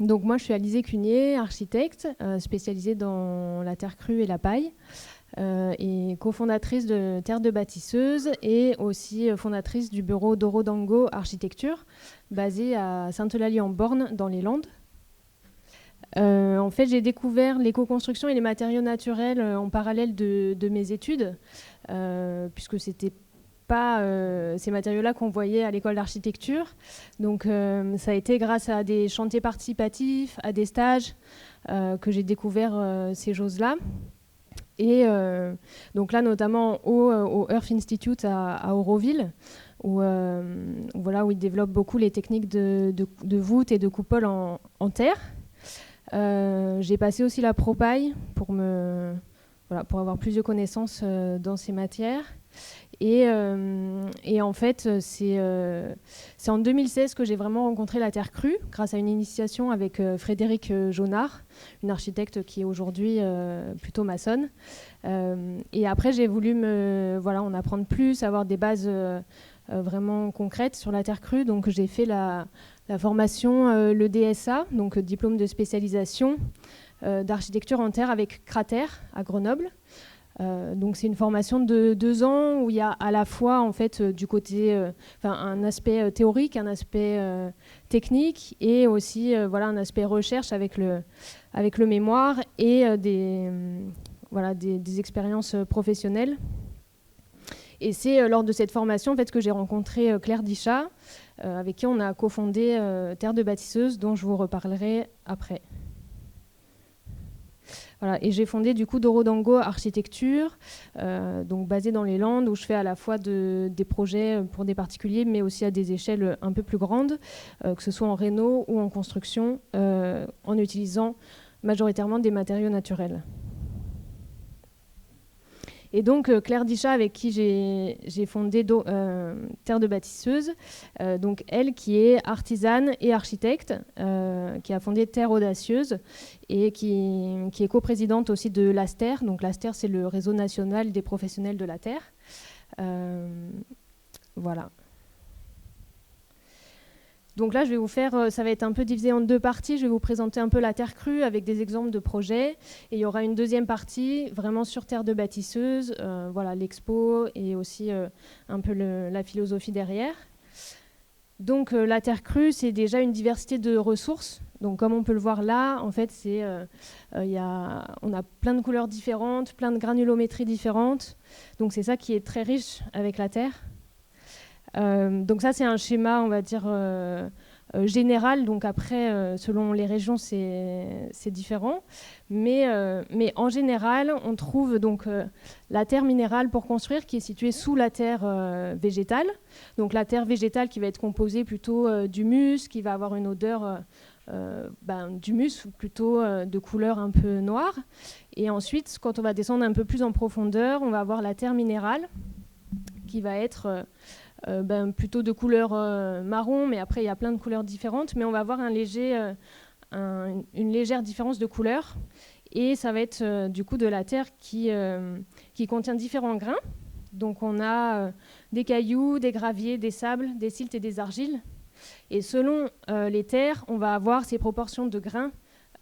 Donc moi, je suis Alizée Cunier, architecte, spécialisée dans la terre crue et la paille, et cofondatrice de Terre de Bâtisseuse et aussi fondatrice du bureau Doro Dango Architecture, basé à Sainte-Eulalie-en-Born, dans les Landes. En fait, j'ai découvert l'éco-construction et les matériaux naturels en parallèle de mes études, puisque c'était pas ces matériaux-là qu'on voyait à l'école d'architecture. Donc ça a été grâce à des chantiers participatifs, à des stages, que j'ai découvert ces choses-là. Et donc là, notamment au Earth Institute à Auroville, où ils développent beaucoup les techniques de voûte et de coupole en terre. J'ai passé aussi la ProPaille pour avoir plus de connaissances dans ces matières. Et en fait, c'est en 2016 que j'ai vraiment rencontré la terre crue, grâce à une initiation avec Frédéric Jonard, une architecte qui est aujourd'hui plutôt maçonne. Et après, j'ai voulu en apprendre plus, avoir des bases vraiment concrètes sur la terre crue. Donc j'ai fait la formation, le DSA, donc diplôme de spécialisation d'architecture en terre avec Cratère à Grenoble. Donc c'est une formation de 2 ans où il y a à la fois en fait du côté un aspect théorique, un aspect technique et aussi un aspect recherche avec le mémoire et des expériences professionnelles. Et c'est lors de cette formation en fait, que j'ai rencontré Claire Dichat, avec qui on a cofondé Terre de Bâtisseuse, dont je vous reparlerai après. Voilà, et j'ai fondé du coup Doro Dango Architecture, donc basée dans les Landes, où je fais à la fois des projets pour des particuliers, mais aussi à des échelles un peu plus grandes, que ce soit en réno ou en construction, en utilisant majoritairement des matériaux naturels. Et donc Claire Dichat, avec qui j'ai fondé Terre de Bâtisseuse, donc elle qui est artisane et architecte, qui a fondé Terre Audacieuse et qui est coprésidente aussi de l'ASTER. Donc l'ASTER, c'est le réseau national des professionnels de la terre. Voilà. Donc là, ça va être un peu divisé en 2 parties. Je vais vous présenter un peu la terre crue avec des exemples de projets. Et il y aura une deuxième partie vraiment sur Terre de Bâtisseuse, l'expo et aussi un peu la philosophie derrière. Donc la terre crue, c'est déjà une diversité de ressources. Donc comme on peut le voir là, en fait, on a plein de couleurs différentes, plein de granulométries différentes. Donc c'est ça qui est très riche avec la terre. Donc ça, c'est un schéma, on va dire, général. Donc après, selon les régions, c'est différent. Mais en général, on trouve donc la terre minérale pour construire qui est située sous la terre végétale. Donc la terre végétale qui va être composée plutôt d'humus, qui va avoir une odeur d'humus, plutôt de couleur un peu noire. Et ensuite, quand on va descendre un peu plus en profondeur, on va avoir la terre minérale qui va être plutôt de couleur marron, mais après il y a plein de couleurs différentes, mais on va avoir une légère différence de couleur, et ça va être du coup de la terre qui contient différents grains. Donc on a des cailloux, des graviers, des sables, des siltes et des argiles, et selon les terres, on va avoir ces proportions de grains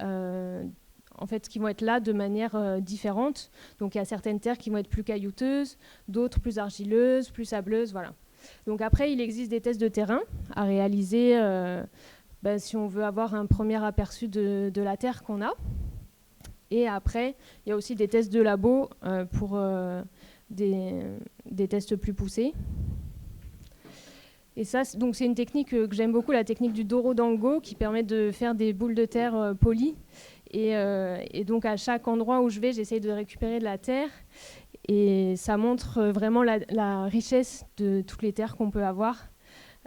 en fait, qui vont être là de manière différente. Donc il y a certaines terres qui vont être plus caillouteuses, d'autres plus argileuses, plus sableuses, voilà. Donc après, il existe des tests de terrain à réaliser si on veut avoir un premier aperçu de la terre qu'on a. Et après, il y a aussi des tests de labo pour des tests plus poussés. Et ça, donc c'est une technique que j'aime beaucoup, la technique du Doro Dango, qui permet de faire des boules de terre polies. Et donc à chaque endroit où je vais, j'essaye de récupérer de la terre. Et ça montre vraiment la richesse de toutes les terres qu'on peut avoir.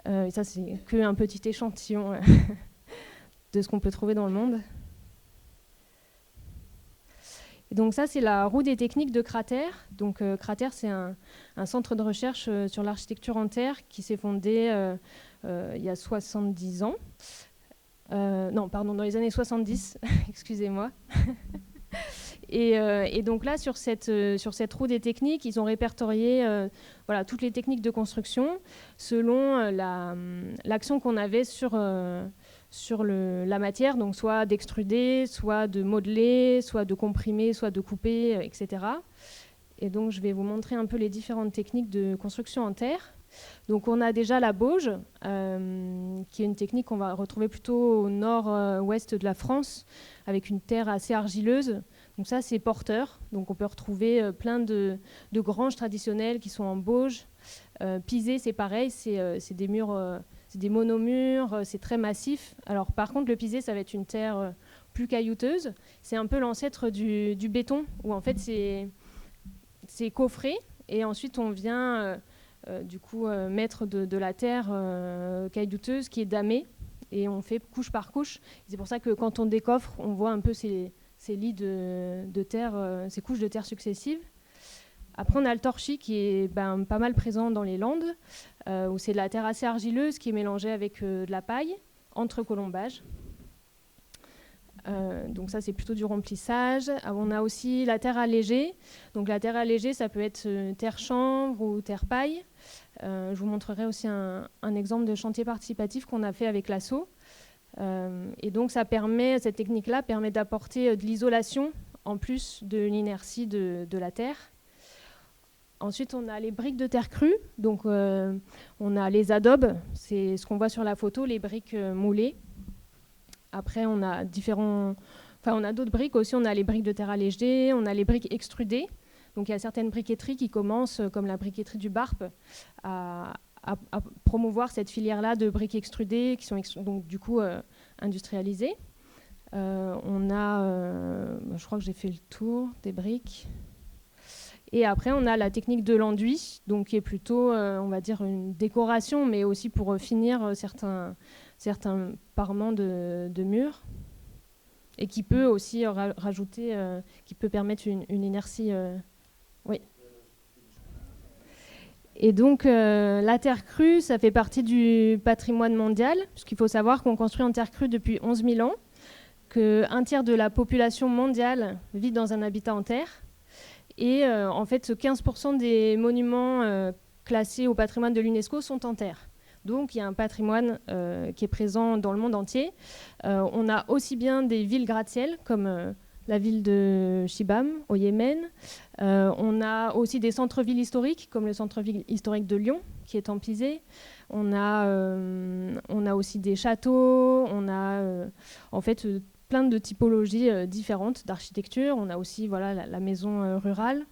Et ça, c'est qu'un petit échantillon de ce qu'on peut trouver dans le monde. Et donc ça, c'est la roue des techniques de Cratère. Donc Cratère, c'est un centre de recherche sur l'architecture en terre qui s'est fondé il y a 70 ans. Dans les années 70, excusez-moi. Et donc là, sur cette roue des techniques, ils ont répertorié toutes les techniques de construction selon l'action qu'on avait sur sur la matière, donc soit d'extruder, soit de modeler, soit de comprimer, soit de couper, etc. Et donc je vais vous montrer un peu les différentes techniques de construction en terre. Donc on a déjà la bauge, qui est une technique qu'on va retrouver plutôt au nord-ouest de la France, avec une terre assez argileuse. Donc ça, c'est porteur. Donc on peut retrouver plein de granges traditionnelles qui sont en bauge. Pisé, c'est pareil, c'est des murs, c'est des monomurs, c'est très massif. Alors par contre, le pisé, ça va être une terre plus caillouteuse. C'est un peu l'ancêtre du béton, où en fait c'est coffré, et ensuite on vient du coup mettre de la terre caillouteuse qui est damée, et on fait couche par couche. C'est pour ça que quand on décoffre, on voit un peu ces lits de terre, ces couches de terre successives. Après, on a le torchis qui est pas mal présent dans les Landes, où c'est de la terre assez argileuse qui est mélangée avec de la paille, entre colombages. Donc ça, c'est plutôt du remplissage. On a aussi la terre allégée. Donc la terre allégée, ça peut être terre chanvre ou terre paille. Je vous montrerai aussi un exemple de chantier participatif qu'on a fait avec l'ASSO. Et donc cette technique-là permet d'apporter de l'isolation en plus de l'inertie de la terre. Ensuite, on a les briques de terre crue. Donc on a les adobes, c'est ce qu'on voit sur la photo, les briques moulées. Après, on a d'autres briques aussi. On a les briques de terre allégée, on a les briques extrudées. Donc, il y a certaines briqueteries qui commencent, comme la briqueterie du Barp, à promouvoir cette filière-là de briques extrudées qui sont donc du coup industrialisées. On a, je crois que j'ai fait le tour des briques. Et après, on a la technique de l'enduit, donc qui est plutôt, on va dire, une décoration, mais aussi pour finir certains parements de murs, et qui peut aussi rajouter, qui peut permettre une inertie. Oui. Et donc, la terre crue, ça fait partie du patrimoine mondial, puisqu'il faut savoir qu'on construit en terre crue depuis 11 000 ans, qu'un tiers de la population mondiale vit dans un habitat en terre. Et en fait, 15% des monuments classés au patrimoine de l'UNESCO sont en terre. Donc il y a un patrimoine qui est présent dans le monde entier. On a aussi bien des villes gratte-ciel, comme la ville de Shibam, au Yémen. On a aussi des centres-villes historiques, comme le centre-ville historique de Lyon, qui est en pisé. On a aussi des châteaux. On a en fait plein de typologies différentes d'architecture. On a aussi la maison rurale.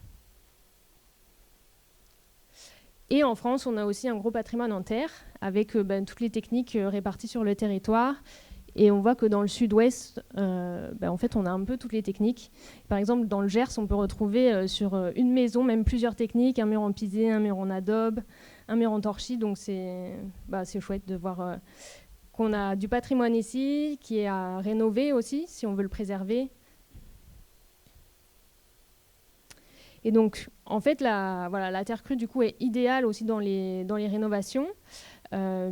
Et en France, on a aussi un gros patrimoine en terre, avec toutes les techniques réparties sur le territoire. Et on voit que dans le sud-ouest, en fait, on a un peu toutes les techniques. Par exemple, dans le Gers, on peut retrouver sur une maison même plusieurs techniques, un mur en pisé, un mur en adobe, un mur en torchis. Donc c'est chouette de voir qu'on a du patrimoine ici, qui est à rénover aussi, si on veut le préserver. Et donc, en fait, la terre crue, du coup, est idéale aussi dans les rénovations,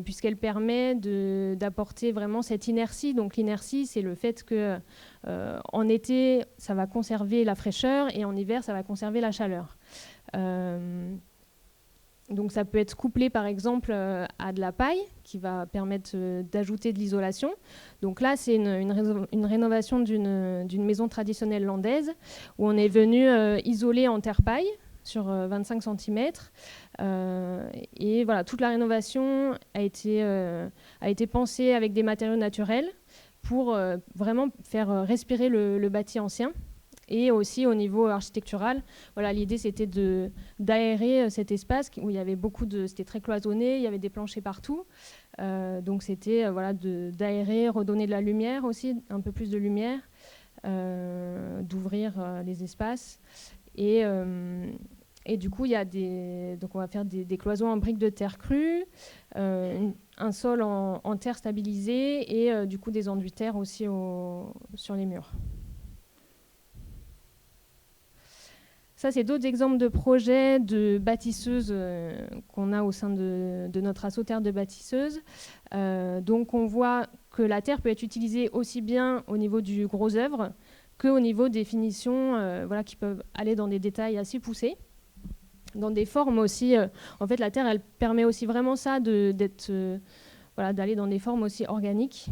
puisqu'elle permet d'apporter vraiment cette inertie. Donc, l'inertie, c'est le fait qu'en été, ça va conserver la fraîcheur, et en hiver, ça va conserver la chaleur. Donc ça peut être couplé par exemple à de la paille qui va permettre d'ajouter de l'isolation. Donc là c'est une rénovation d'une maison traditionnelle landaise où on est venu isoler en terre paille sur 25 cm. Et voilà, toute la rénovation a été pensée avec des matériaux naturels pour vraiment faire respirer le bâti ancien. Et aussi au niveau architectural, l'idée c'était d'aérer cet espace où il y avait c'était très cloisonné, il y avait des planchers partout. Donc c'était d'aérer, redonner de la lumière aussi, un peu plus de lumière, d'ouvrir les espaces. Et du coup, donc on va faire des cloisons en briques de terre crue, un sol en terre stabilisée et du coup des enduits terre aussi sur les murs. Ça, c'est d'autres exemples de projets de bâtisseuses qu'on a au sein de notre asso Terre de bâtisseuses. Donc, on voit que la terre peut être utilisée aussi bien au niveau du gros œuvre qu'au niveau des finitions qui peuvent aller dans des détails assez poussés. Dans des formes aussi, en fait, la terre, elle permet aussi vraiment ça d'aller dans des formes aussi organiques.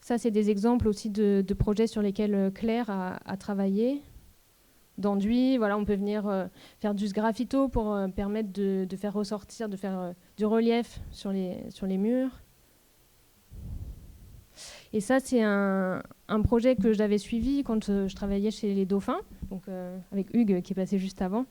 Ça, c'est des exemples aussi de projets sur lesquels Claire a travaillé. D'enduit, voilà, on peut venir faire du sgraffito pour permettre de faire ressortir, de faire du relief sur les murs. Et ça, c'est un projet que j'avais suivi quand je travaillais chez les Dauphins, donc, avec Hugues qui est passé juste avant,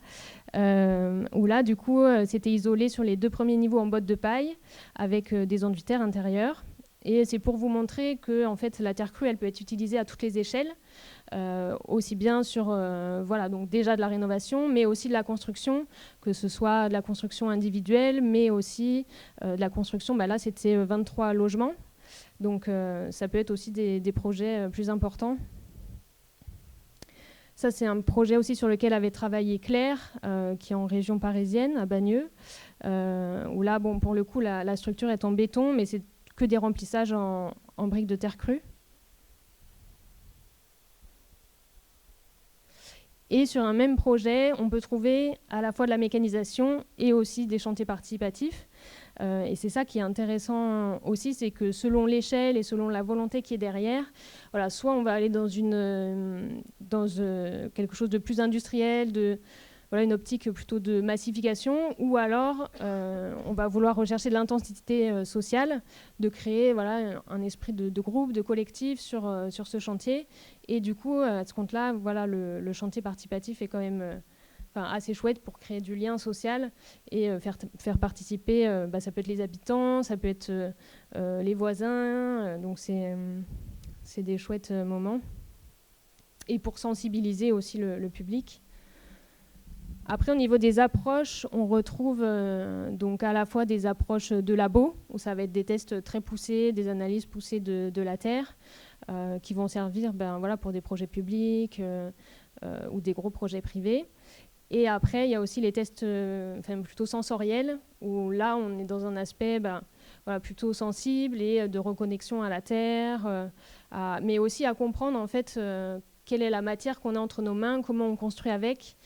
où là, du coup, c'était isolé sur les 2 premiers niveaux en bottes de paille avec des enduits terre intérieurs. Et c'est pour vous montrer que en fait, la terre crue, elle peut être utilisée à toutes les échelles, aussi bien sur voilà, donc déjà de la rénovation, mais aussi de la construction, que ce soit de la construction individuelle, mais aussi de la construction, là c'était 23 logements. Donc ça peut être aussi des projets plus importants. Ça, c'est un projet aussi sur lequel avait travaillé Claire, qui est en région parisienne, à Bagneux, où là, bon, pour le coup, la structure est en béton, mais c'est que des remplissages en briques de terre crue. Et sur un même projet, on peut trouver à la fois de la mécanisation et aussi des chantiers participatifs. Et c'est ça qui est intéressant aussi, c'est que selon l'échelle et selon la volonté qui est derrière, voilà, soit on va aller dans quelque chose de plus industriel, une optique plutôt de massification, ou alors on va vouloir rechercher de l'intensité sociale, de créer un esprit de groupe, de collectif sur ce chantier. Et du coup, à ce compte-là, le chantier participatif est quand même assez chouette pour créer du lien social et faire participer, ça peut être les habitants, ça peut être les voisins, donc c'est des chouettes moments. Et pour sensibiliser aussi le public. Après, au niveau des approches, on retrouve donc à la fois des approches de labo, où ça va être des tests très poussés, des analyses poussées de la terre, qui vont servir pour des projets publics ou des gros projets privés. Et après, il y a aussi les tests plutôt sensoriels, où là, on est dans un aspect plutôt sensible et de reconnexion à la terre, mais aussi à comprendre en fait quelle est la matière qu'on a entre nos mains, comment on construit avec.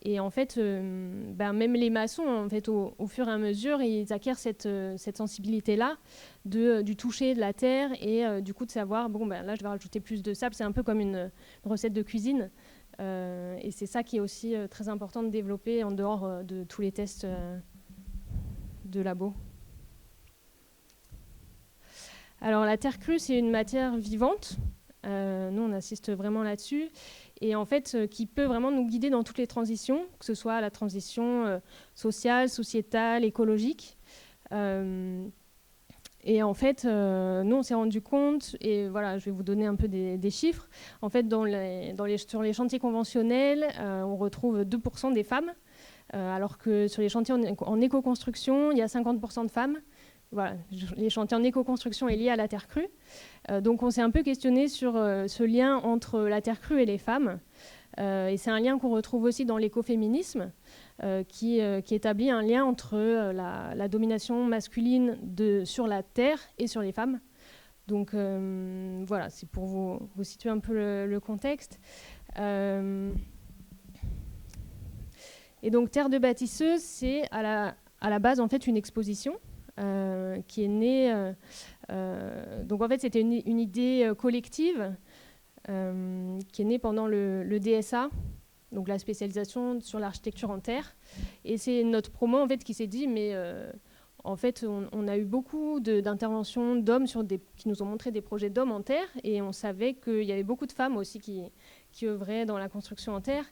Et en fait, même les maçons, en fait, au fur et à mesure, ils acquièrent cette sensibilité-là du toucher de la terre et du coup de savoir, là, je vais rajouter plus de sable. C'est un peu comme une recette de cuisine. Et c'est ça qui est aussi très important de développer en dehors de tous les tests de labo. Alors, la terre crue, c'est une matière vivante. Nous, on assiste vraiment là-dessus. Et en fait, qui peut vraiment nous guider dans toutes les transitions, que ce soit la transition sociale, sociétale, écologique. Et en fait, nous, on s'est rendu compte, et voilà, je vais vous donner un peu des chiffres. En fait, sur les chantiers conventionnels, on retrouve 2% des femmes, alors que sur les chantiers en éco-construction, il y a 50% de femmes. Voilà, les chantiers en éco-construction est lié à la terre crue. Donc on s'est un peu questionné sur ce lien entre la terre crue et les femmes. Et c'est un lien qu'on retrouve aussi dans l'écoféminisme, qui établit un lien entre la domination masculine sur la terre et sur les femmes. Donc voilà, c'est pour vous situer un peu le contexte. Et donc Terre de bâtisseuse, c'est à la base en fait une exposition qui est née. Donc en fait, c'était une idée collective qui est née pendant le DSA, donc la spécialisation sur l'architecture en terre. Et c'est notre promo en fait qui s'est dit, mais en fait, on a eu beaucoup d'interventions d'hommes qui nous ont montré des projets d'hommes en terre, et on savait qu'il y avait beaucoup de femmes aussi qui œuvraient dans la construction en terre.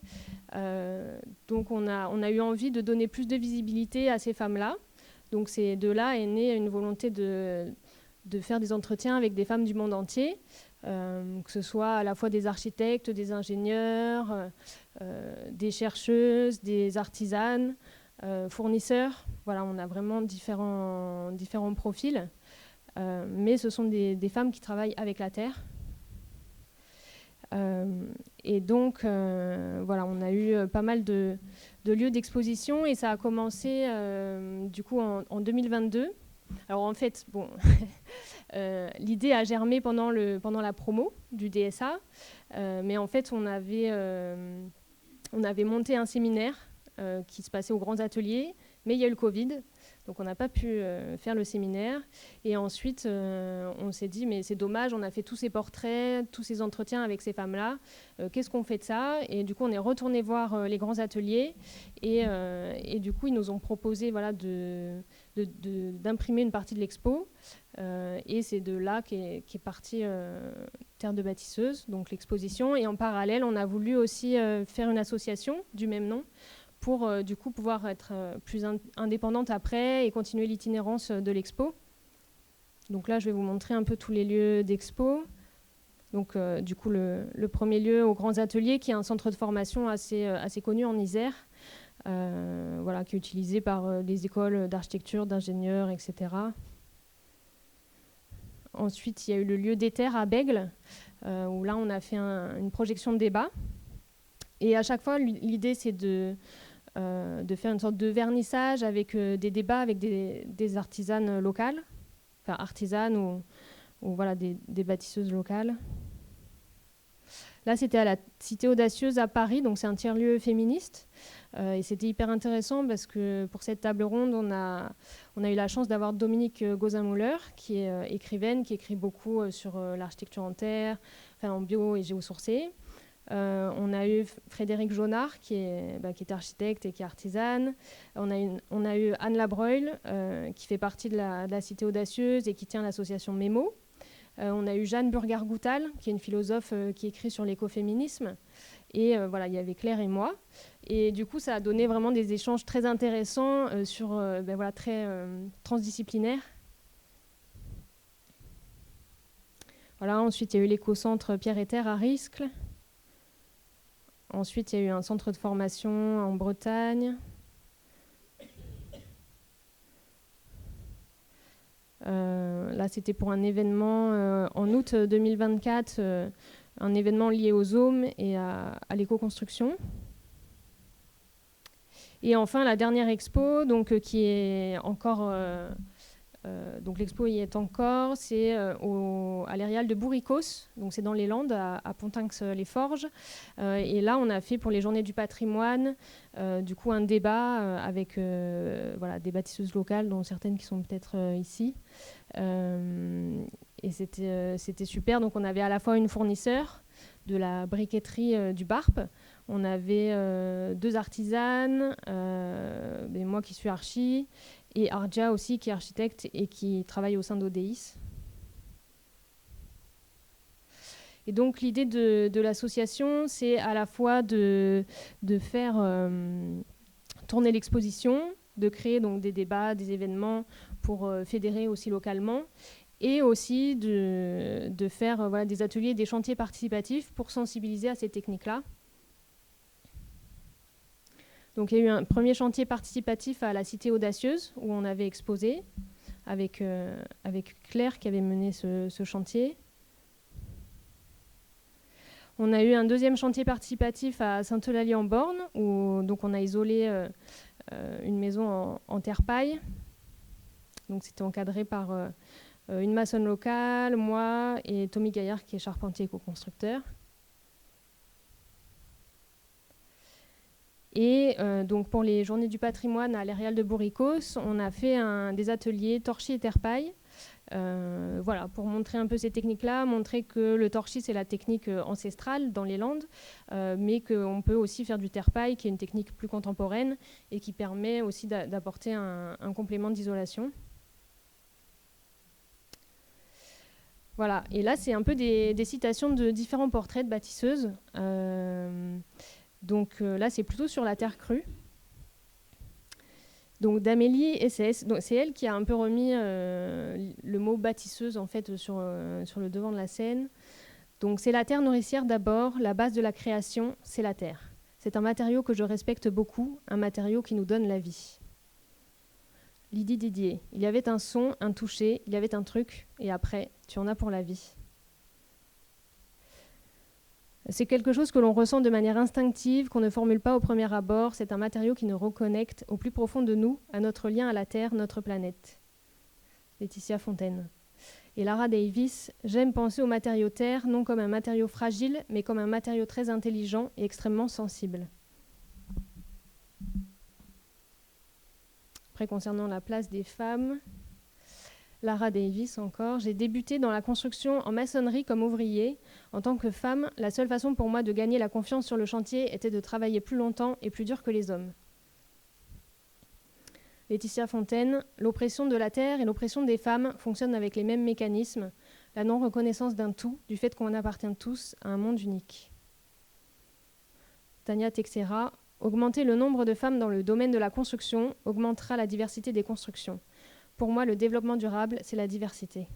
Donc on a eu envie de donner plus de visibilité à ces femmes-là. Donc de là est née une volonté de faire des entretiens avec des femmes du monde entier, que ce soit à la fois des architectes, des ingénieurs, des chercheuses, des artisanes, fournisseurs. Voilà, on a vraiment différents profils, mais ce sont des femmes qui travaillent avec la terre. Et donc, on a eu pas mal de lieux d'exposition, et ça a commencé du coup en 2022. Alors en fait, l'idée a germé pendant la promo du DSA, mais en fait on avait monté un séminaire qui se passait aux grands ateliers, mais il y a eu le Covid, Donc on n'a pas pu faire le séminaire. Et ensuite, on s'est dit, mais c'est dommage, on a fait tous ces portraits, tous ces entretiens avec ces femmes-là. Qu'est-ce qu'on fait de ça? Et du coup, on est retourné voir les grands ateliers. Et du coup, ils nous ont proposé voilà, d'imprimer une partie de l'expo. Et c'est de là qu'est partie Terre de bâtisseuse, donc l'exposition. Et en parallèle, on a voulu aussi faire une association du même nom, pour du coup pouvoir être plus indépendante après et continuer l'itinérance de l'expo. Donc là, je vais vous montrer un peu tous les lieux d'expo. Donc du coup, le premier lieu aux Grands Ateliers, qui est un centre de formation assez connu en Isère, voilà, qui est utilisé par les écoles d'architecture, d'ingénieurs, etc. Ensuite, il y a eu le lieu d'Éther à Bègle, où là, on a fait une projection de débat. Et à chaque fois, l'idée, c'est de faire une sorte de vernissage avec des débats avec des artisanes locales, enfin artisanes ou voilà, des bâtisseuses locales. Là, c'était à la Cité Audacieuse à Paris, donc c'est un tiers-lieu féministe. Et c'était hyper intéressant parce que pour cette table ronde, on a eu la chance d'avoir Dominique Gozin-Müller, qui est écrivaine, qui écrit beaucoup sur l'architecture en terre, enfin en bio et géosourcée. On a eu Frédéric Jonard, qui est architecte et qui est artisane. On a eu Anne Labreuil, qui fait partie de la Cité Audacieuse et qui tient l'association Mémo. On a eu Jeanne Burgar-Goutal, qui est une philosophe qui écrit sur l'écoféminisme. Et voilà, il y avait Claire et moi. Et du coup, ça a donné vraiment des échanges très intéressants, voilà, très transdisciplinaires. Voilà, ensuite, il y a eu l'éco-centre Pierre et Terre à Riscle. Ensuite, il y a eu un centre de formation en Bretagne. Là, c'était pour un événement en août 2024, un événement lié au Zoom et à l'éco-construction. Et enfin, la dernière expo, donc, qui est encore... donc l'expo y est encore, c'est à l'Aérial de Bourricos, donc c'est dans les Landes, à Pontinx-les-Forges. Et là, on a fait pour les Journées du patrimoine, du coup, un débat avec voilà, des bâtisseuses locales, dont certaines qui sont peut-être ici. Et c'était super. Donc on avait à la fois une fournisseur de la briqueterie du BARP, on avait 2 artisanes, et moi qui suis archi, et Arja aussi qui est architecte et qui travaille au sein d'ODIS. Et donc l'idée de l'association, c'est à la fois de faire tourner l'exposition, de créer donc des débats, des événements pour fédérer aussi localement, et aussi de faire voilà, des ateliers, des chantiers participatifs pour sensibiliser à ces techniques-là. Donc il y a eu un premier chantier participatif à la Cité Audacieuse, où on avait exposé, avec Claire qui avait mené ce chantier. On a eu un deuxième chantier participatif à Sainte-Eulalie-en-Born, où donc, on a isolé une maison en terre-paille. Donc c'était encadré par une maçonne locale, moi et Tommy Gaillard qui est charpentier éco-constructeur. Et donc pour les Journées du patrimoine à l'Aérial de Bourricos, on a fait des ateliers torchis et terre-paille. Voilà, pour montrer un peu ces techniques-là, montrer que le torchis, c'est la technique ancestrale dans les Landes, mais qu'on peut aussi faire du terre-paille, qui est une technique plus contemporaine et qui permet aussi d'apporter un complément d'isolation. Voilà, et là, c'est un peu des citations de différents portraits de bâtisseuses. Donc là, c'est plutôt sur la terre crue. Donc d'Amélie SS, c'est elle qui a un peu remis le mot bâtisseuse en fait sur le devant de la scène. Donc c'est la terre nourricière d'abord, la base de la création, c'est la terre. C'est un matériau que je respecte beaucoup, un matériau qui nous donne la vie. Lydie Didier, il y avait un son, un toucher, il y avait un truc, et après, tu en as pour la vie. C'est quelque chose que l'on ressent de manière instinctive, qu'on ne formule pas au premier abord. C'est un matériau qui nous reconnecte au plus profond de nous, à notre lien à la Terre, notre planète. Laetitia Fontaine. Et Lara Davis, j'aime penser au matériau Terre, non comme un matériau fragile, mais comme un matériau très intelligent et extrêmement sensible. après, concernant la place des femmes, Lara Davis encore. J'ai débuté dans la construction en maçonnerie comme ouvrier. En tant que femme, la seule façon pour moi de gagner la confiance sur le chantier était de travailler plus longtemps et plus dur que les hommes. Laetitia Fontaine, l'oppression de la terre et l'oppression des femmes fonctionnent avec les mêmes mécanismes, la non-reconnaissance d'un tout, du fait qu'on appartient tous à un monde unique. Tania Texera, augmenter le nombre de femmes dans le domaine de la construction augmentera la diversité des constructions. Pour moi, le développement durable, c'est la diversité.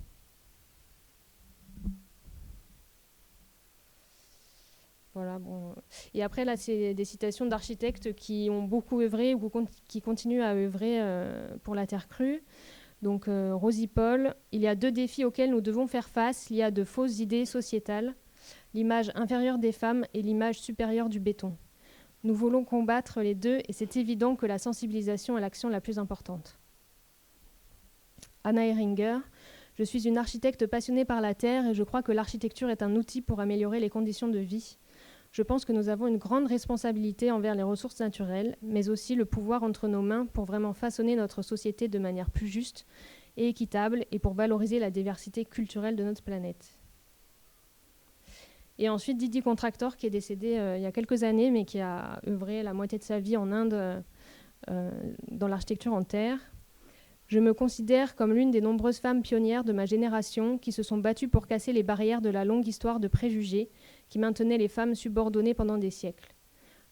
Voilà, bon. Et après, là, c'est des citations d'architectes qui ont beaucoup œuvré ou qui continuent à œuvrer pour la terre crue. Donc, Rosie Paul, il y a 2 défis auxquels nous devons faire face. Il y a de fausses idées sociétales, l'image inférieure des femmes et l'image supérieure du béton. Nous voulons combattre les deux et c'est évident que la sensibilisation est l'action la plus importante. Anna Ehringer, je suis une architecte passionnée par la terre et je crois que l'architecture est un outil pour améliorer les conditions de vie. Je pense que nous avons une grande responsabilité envers les ressources naturelles, mais aussi le pouvoir entre nos mains pour vraiment façonner notre société de manière plus juste et équitable et pour valoriser la diversité culturelle de notre planète. Et ensuite, Didi Contractor, qui est décédé il y a quelques années, mais qui a œuvré la moitié de sa vie en Inde dans l'architecture en terre. Je me considère comme l'une des nombreuses femmes pionnières de ma génération qui se sont battues pour casser les barrières de la longue histoire de préjugés qui maintenaient les femmes subordonnées pendant des siècles.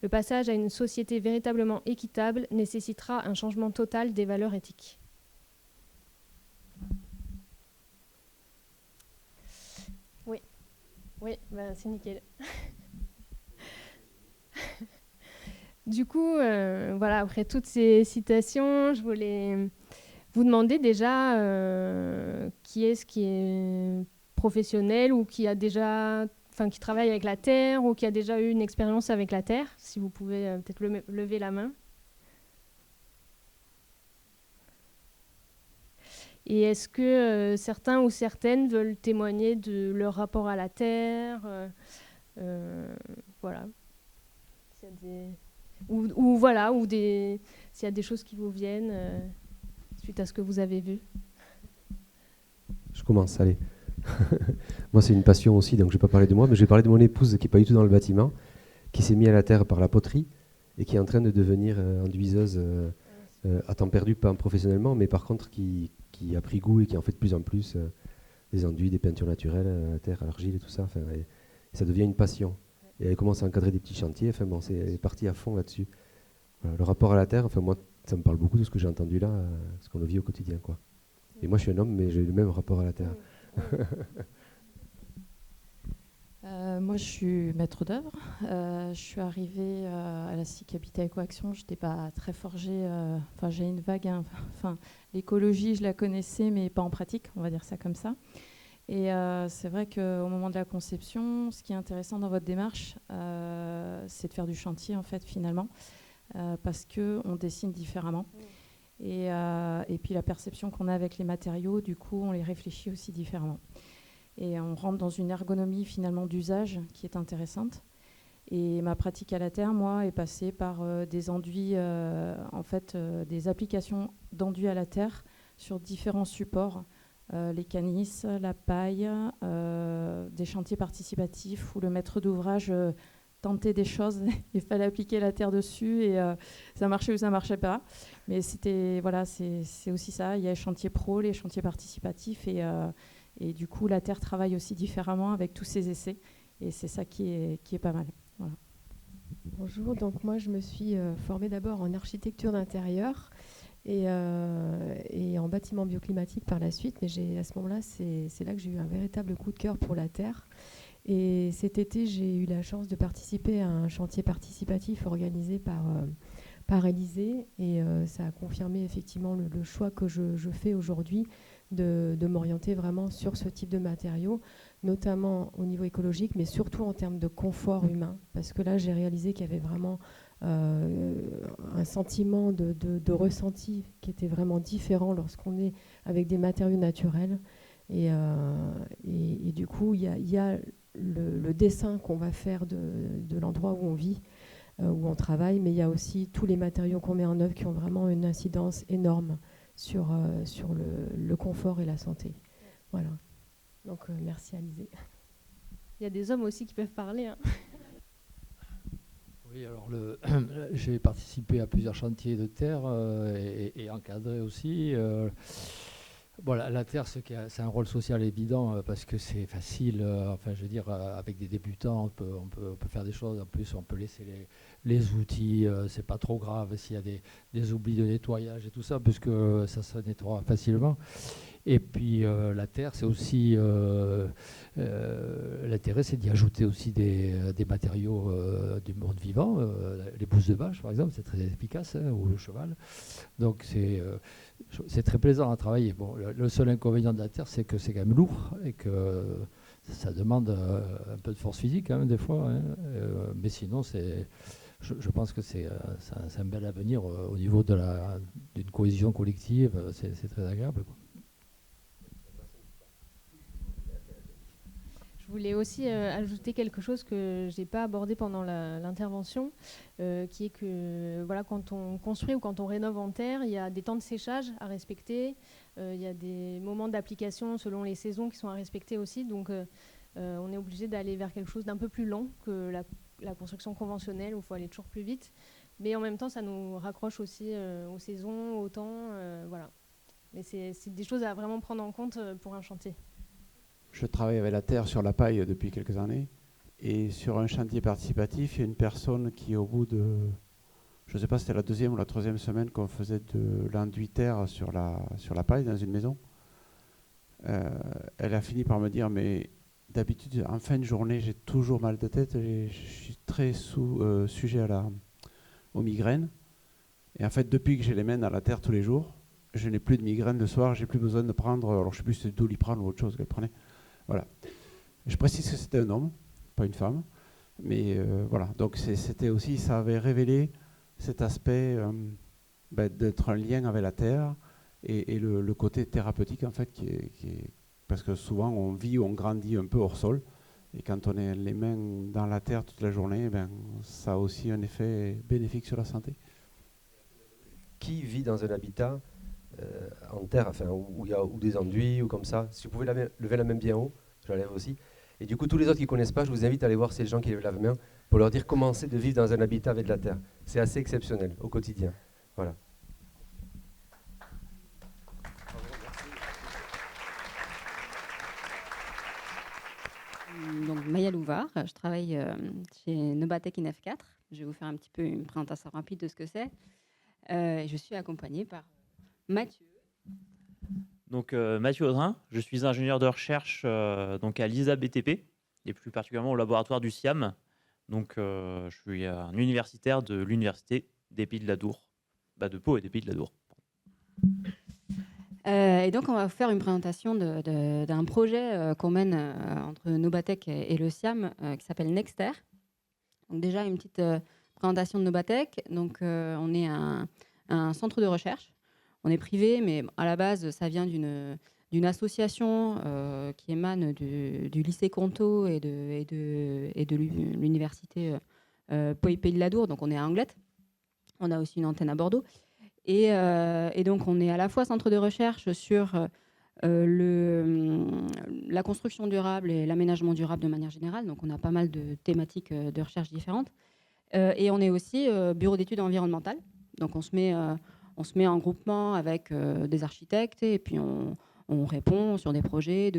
Le passage à une société véritablement équitable nécessitera un changement total des valeurs éthiques. Oui, bah, c'est nickel. Du coup, voilà, après toutes ces citations, je voulais vous demander déjà qui est-ce qui est professionnel ou qui a déjà, qui travaille avec la terre ou qui a déjà eu une expérience avec la terre, si vous pouvez peut-être lever la main. Et est-ce que certains ou certaines veulent témoigner de leur rapport à la terre voilà. S'il y a des... ou voilà, ou s'il y a des choses qui vous viennent suite à ce que vous avez vu. Je commence, allez. Moi, c'est une passion aussi, donc je ne vais pas parler de moi, mais je vais parler de mon épouse qui n'est pas du tout dans le bâtiment, qui s'est mise à la terre par la poterie et qui est en train de devenir enduiseuse à temps perdu, pas professionnellement, mais par contre qui a pris goût et qui en fait de plus en plus des enduits, des peintures naturelles à la terre, à l'argile et tout ça. Et ça devient une passion. Et elle commence à encadrer des petits chantiers. Elle est partie à fond là-dessus. Voilà, le rapport à la terre, moi, ça me parle beaucoup de ce que j'ai entendu là, ce qu'on le vit au quotidien, quoi. Et moi, je suis un homme, mais j'ai le même rapport à la terre. Moi, je suis maître d'œuvre. Je suis arrivée à la SIC Habitat Ecoaction. Je n'étais pas très forgée. J'ai une vague. L'écologie, je la connaissais, mais pas en pratique, on va dire ça comme ça. Et c'est vrai qu'au moment de la conception, ce qui est intéressant dans votre démarche, c'est de faire du chantier, en fait, finalement, parce qu'on dessine différemment. Et puis la perception qu'on a avec les matériaux, du coup, on les réfléchit aussi différemment. Et on rentre dans une ergonomie finalement d'usage qui est intéressante. Et ma pratique à la terre, moi, est passée par des enduits, des applications d'enduits à la terre sur différents supports, les canisses, la paille, des chantiers participatifs où le maître d'ouvrage tentait des choses, il fallait appliquer la terre dessus et ça marchait ou ça marchait pas. Mais c'était c'est aussi ça. Il y a les chantiers pro, les chantiers participatifs et du coup, la terre travaille aussi différemment avec tous ces essais. Et c'est ça qui est pas mal. Voilà. Bonjour, donc moi je me suis formée d'abord en architecture d'intérieur et en bâtiment bioclimatique par la suite. Mais à ce moment-là, c'est là que j'ai eu un véritable coup de cœur pour la terre. Et cet été, j'ai eu la chance de participer à un chantier participatif organisé par Élysée. Et ça a confirmé effectivement le choix que je fais aujourd'hui de m'orienter vraiment sur ce type de matériaux, notamment au niveau écologique, mais surtout en termes de confort humain. Parce que là, j'ai réalisé qu'il y avait vraiment un sentiment de ressenti qui était vraiment différent lorsqu'on est avec des matériaux naturels. Et du coup, il y a le dessin qu'on va faire de l'endroit où on vit où on travaille, mais il y a aussi tous les matériaux qu'on met en œuvre qui ont vraiment une incidence énorme sur le confort et la santé. Voilà. Donc merci Alizé. Il y a des hommes aussi qui peuvent parler. Hein. Oui, alors j'ai participé à plusieurs chantiers de terre et encadré aussi. Voilà, la terre, c'est un rôle social évident parce que c'est facile. Enfin, je veux dire, avec des débutants, on peut faire des choses. En plus, on peut laisser les outils. C'est pas trop grave s'il y a des oublis de nettoyage et tout ça, puisque ça se nettoie facilement. Et puis la terre, c'est aussi l'intérêt, c'est d'y ajouter aussi des matériaux du monde vivant. Les bousses de vache, par exemple, c'est très efficace, hein, ou le cheval. Donc c'est très plaisant à travailler. Bon, le seul inconvénient de la terre, c'est que c'est quand même lourd et que ça demande un peu de force physique, hein, des fois. Hein. Mais sinon, je pense que c'est un bel avenir au niveau d'une cohésion collective. C'est très agréable, quoi. Je voulais aussi ajouter quelque chose que je n'ai pas abordé pendant l'intervention, qui est que voilà, quand on construit ou quand on rénove en terre, il y a des temps de séchage à respecter, il y a des moments d'application selon les saisons qui sont à respecter aussi. Donc on est obligé d'aller vers quelque chose d'un peu plus lent que la construction conventionnelle où il faut aller toujours plus vite. Mais en même temps, ça nous raccroche aussi aux saisons, au temps. Voilà. Mais c'est des choses à vraiment prendre en compte pour un chantier. Je travaille avec la terre sur la paille depuis quelques années. Et sur un chantier participatif, il y a une personne qui, au bout de, je ne sais pas si c'était la deuxième ou la troisième semaine qu'on faisait de l'enduit terre sur la paille dans une maison, elle a fini par me dire, mais d'habitude, en fin de journée, j'ai toujours mal de tête, je suis très sujet aux migraines. Et en fait, depuis que j'ai les mains dans la terre tous les jours, je n'ai plus de migraines le soir, j'ai plus besoin de prendre, alors je ne sais plus si c'est Doliprane ou autre chose qu'elle prenait. Voilà. Je précise que c'était un homme, pas une femme. Mais voilà, donc c'était aussi, ça avait révélé cet aspect d'être un lien avec la terre et le côté thérapeutique en fait qui est parce que souvent on vit ou on grandit un peu hors sol et quand on est les mains dans la terre toute la journée, ben, ça a aussi un effet bénéfique sur la santé. Qui vit dans un habitat en terre, enfin, où il y a ou des enduits ou comme ça? Si vous pouvez lever la main bien haut, je la lève aussi. Et du coup, tous les autres qui ne connaissent pas, je vous invite à aller voir ces gens qui lèvent la main pour leur dire comment c'est de vivre dans un habitat avec de la terre. C'est assez exceptionnel au quotidien. Voilà. Donc, Maya Louvard, je travaille chez Nobatec INF4. Je vais vous faire un petit peu une présentation rapide de ce que c'est. Je suis accompagnée par Mathieu. Donc Mathieu Audrin, je suis ingénieur de recherche donc à l'ISA BTP et plus particulièrement au laboratoire du SIAM. Donc je suis un universitaire de l'université des Pays de l'Adour, de Pau et des Pays de l'Adour. Et donc on va vous faire une présentation d'un projet qu'on mène entre Nobatec et le SIAM qui s'appelle Nexter. Donc déjà une petite présentation de Nobatec. Donc on est un centre de recherche. On est privé, mais à la base, ça vient d'une association qui émane du lycée Conto et de l'université Pays de l'Adour. Donc, on est à Anglette. On a aussi une antenne à Bordeaux. Et donc, on est à la fois centre de recherche sur la construction durable et l'aménagement durable de manière générale. Donc, on a pas mal de thématiques de recherche différentes. Et on est aussi bureau d'études environnementales. Donc, on se met en groupement avec des architectes et puis on répond sur des projets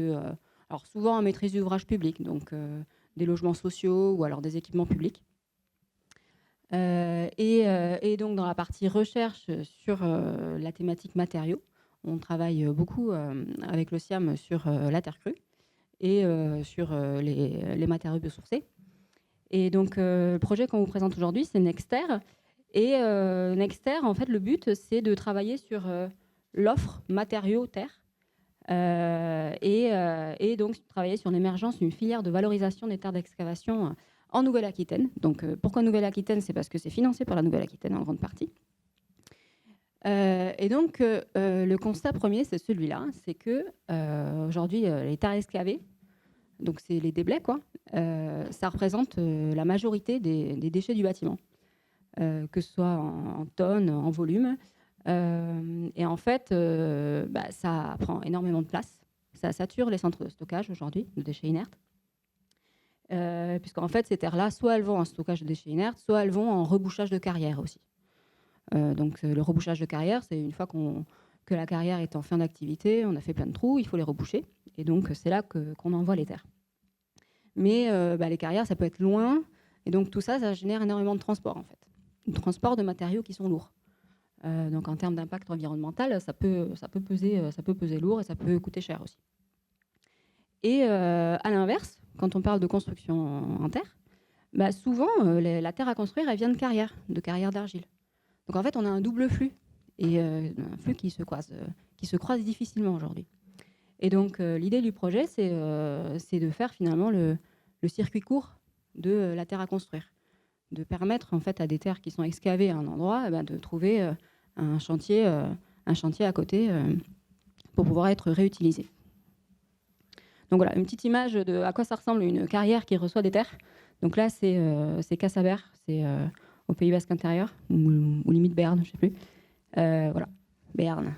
alors souvent en maîtrise d'ouvrage public, donc des logements sociaux ou alors des équipements publics. Et donc dans la partie recherche sur la thématique matériaux, on travaille beaucoup avec le SIAM sur la terre crue et sur les matériaux biosourcés. Et donc le projet qu'on vous présente aujourd'hui, c'est Nexter. Et Nexter, en fait, le but, c'est de travailler sur l'offre matériaux terre et donc travailler sur l'émergence d'une filière de valorisation des terres d'excavation en Nouvelle-Aquitaine. Donc, pourquoi Nouvelle-Aquitaine? C'est parce que c'est financé par la Nouvelle-Aquitaine en grande partie. Et donc, le constat premier, c'est celui-là, c'est que aujourd'hui, les terres excavées, donc c'est les déblais, quoi, ça représente la majorité des déchets du bâtiment. que ce soit en tonnes, en volume. Et en fait, ça prend énormément de place. Ça sature les centres de stockage aujourd'hui de déchets inertes. Puisqu'en fait, ces terres-là, soit elles vont en stockage de déchets inertes, soit elles vont en rebouchage de carrière aussi. Donc le rebouchage de carrière, c'est une fois que la carrière est en fin d'activité, on a fait plein de trous, il faut les reboucher. Et donc c'est là qu'on envoie les terres. Mais les carrières, ça peut être loin. Et donc tout ça, ça génère énormément de transport en fait. De transport de matériaux qui sont lourds. Donc en termes d'impact environnemental, ça peut peser lourd et ça peut coûter cher aussi. Et à l'inverse, quand on parle de construction en terre, souvent la terre à construire, elle vient de carrières d'argile. Donc en fait, on a un double flux, et un flux qui se croise difficilement aujourd'hui. Et donc l'idée du projet, c'est de faire finalement le circuit court de la terre à construire, de permettre en fait à des terres qui sont excavées à un endroit, de trouver un chantier à côté pour pouvoir être réutilisé. Donc voilà, une petite image de à quoi ça ressemble une carrière qui reçoit des terres. Donc là, c'est Cassaber, c'est au Pays Basque intérieur, ou limite Berne, je ne sais plus. Voilà, Berne.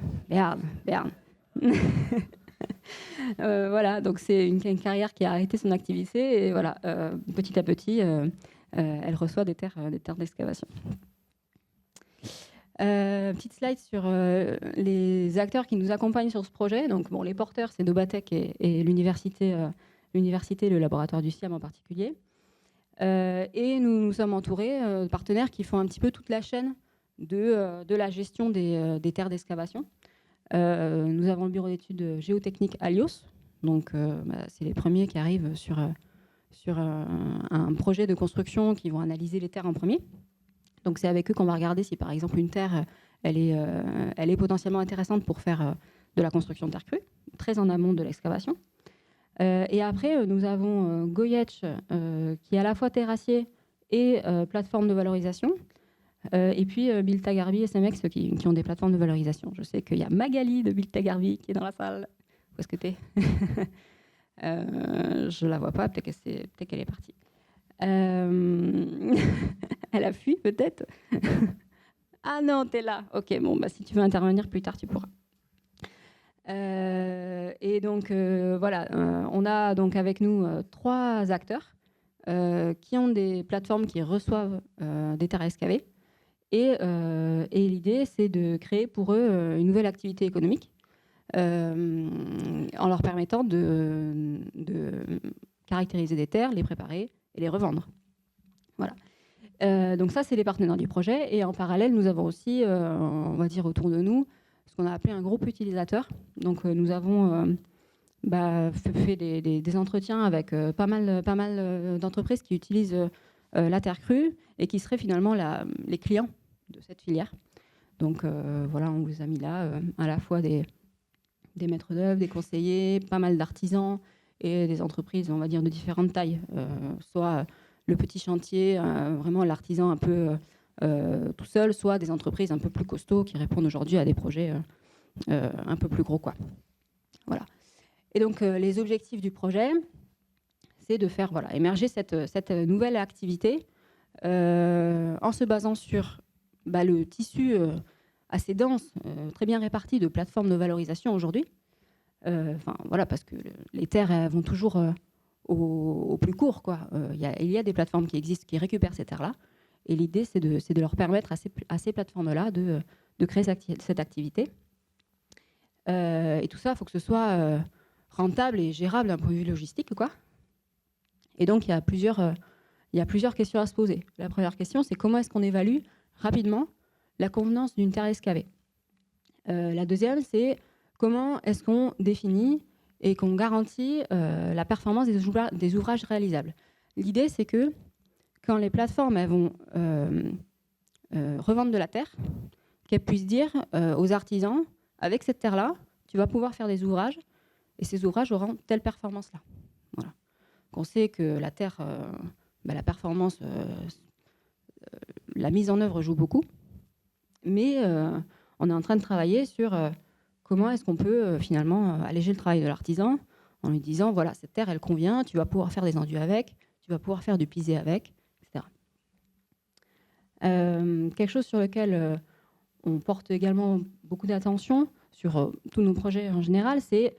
Voilà, donc c'est une carrière qui a arrêté son activité et voilà, petit à petit, elle reçoit des terres d'excavation. Petite slide sur les acteurs qui nous accompagnent sur ce projet. Donc, les porteurs, c'est Nobatec et l'université, le laboratoire du SIAM en particulier. Et nous sommes entourés de partenaires qui font un petit peu toute la chaîne de la gestion des terres d'excavation. Nous avons le bureau d'études géotechniques Alios. Donc, c'est les premiers qui arrivent sur un projet de construction qui vont analyser les terres en premier. Donc c'est avec eux qu'on va regarder si par exemple une terre elle est potentiellement intéressante pour faire de la construction de terre crue, très en amont de l'excavation. Et après nous avons Goyetch qui est à la fois terrassier et plateforme de valorisation. Et puis Biltagarbi et Cemex qui ont des plateformes de valorisation. Je sais qu'il y a Magali de Biltagarbi qui est dans la salle. Où est-ce que tu es? Je ne la vois pas, peut-être qu'elle est partie. Elle a fui peut-être. Ah non, t'es là. Ok, bon, si tu veux intervenir plus tard, tu pourras. Et donc voilà, on a donc avec nous 3 acteurs qui ont des plateformes qui reçoivent des terres excavées. Et l'idée, c'est de créer pour eux une nouvelle activité économique en leur permettant de caractériser des terres, les préparer et les revendre. Voilà. Donc ça, c'est les partenaires du projet. Et en parallèle, nous avons aussi, on va dire autour de nous, ce qu'on a appelé un groupe utilisateur. Donc nous avons fait des entretiens avec pas mal d'entreprises qui utilisent la terre crue et qui seraient finalement les clients de cette filière. Donc voilà, on vous a mis là à la fois des maîtres d'œuvre, des conseillers, pas mal d'artisans et des entreprises, on va dire, de différentes tailles. Soit le petit chantier, vraiment l'artisan un peu tout seul, soit des entreprises un peu plus costauds qui répondent aujourd'hui à des projets un peu plus gros, quoi. Voilà. Et donc, les objectifs du projet, c'est de faire émerger cette nouvelle activité en se basant sur le tissu assez dense, très bien réparti de plateformes de valorisation aujourd'hui. Parce que les terres elles vont toujours au plus court, quoi. Il y a des plateformes qui existent qui récupèrent ces terres-là. Et l'idée, c'est de leur permettre à ces plateformes-là de créer cette activité. Et tout ça, il faut que ce soit rentable et gérable d'un point de vue logistique, quoi. Et donc, il y a plusieurs questions à se poser. La première question, c'est comment est-ce qu'on évalue rapidement la convenance d'une terre excavée. La deuxième, c'est comment est-ce qu'on définit et qu'on garantit la performance des ouvrages réalisables. L'idée, c'est que quand les plateformes elles vont revendre de la terre, qu'elles puissent dire aux artisans, avec cette terre-là, tu vas pouvoir faire des ouvrages, et ces ouvrages auront telle performance-là. Voilà. On sait que la terre, la performance, la mise en œuvre joue beaucoup, mais on est en train de travailler sur comment est-ce qu'on peut finalement alléger le travail de l'artisan en lui disant, voilà, cette terre, elle convient, tu vas pouvoir faire des enduits avec, tu vas pouvoir faire du pisé avec, etc. Quelque chose sur lequel on porte également beaucoup d'attention sur tous nos projets en général, c'est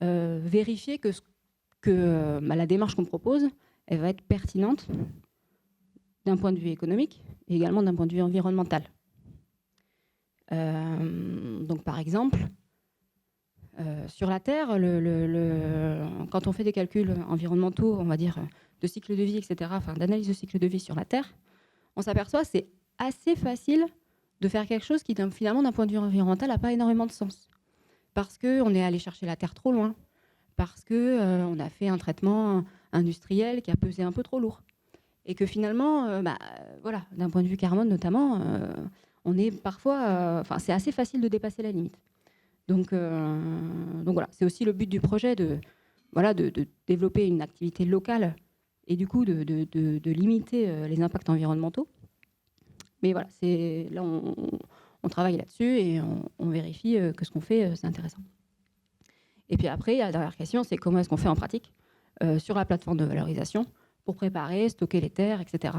vérifier que la démarche qu'on propose, elle va être pertinente d'un point de vue économique et également d'un point de vue environnemental. Donc par exemple, sur la Terre, quand on fait des calculs environnementaux, on va dire de cycle de vie, etc., enfin d'analyse de cycle de vie sur la Terre, on s'aperçoit que c'est assez facile de faire quelque chose qui, finalement, d'un point de vue environnemental, n'a pas énormément de sens. Parce qu'on est allé chercher la Terre trop loin, parce qu'on a fait un traitement industriel qui a pesé un peu trop lourd. Et que finalement, voilà, d'un point de vue carbone notamment, on est parfois... c'est assez facile de dépasser la limite. Donc voilà, c'est aussi le but du projet de développer une activité locale et du coup de limiter les impacts environnementaux. Mais voilà, là on travaille là-dessus et on vérifie que ce qu'on fait, c'est intéressant. Et puis après, la dernière question, c'est comment est-ce qu'on fait en pratique sur la plateforme de valorisation pour préparer, stocker les terres, etc.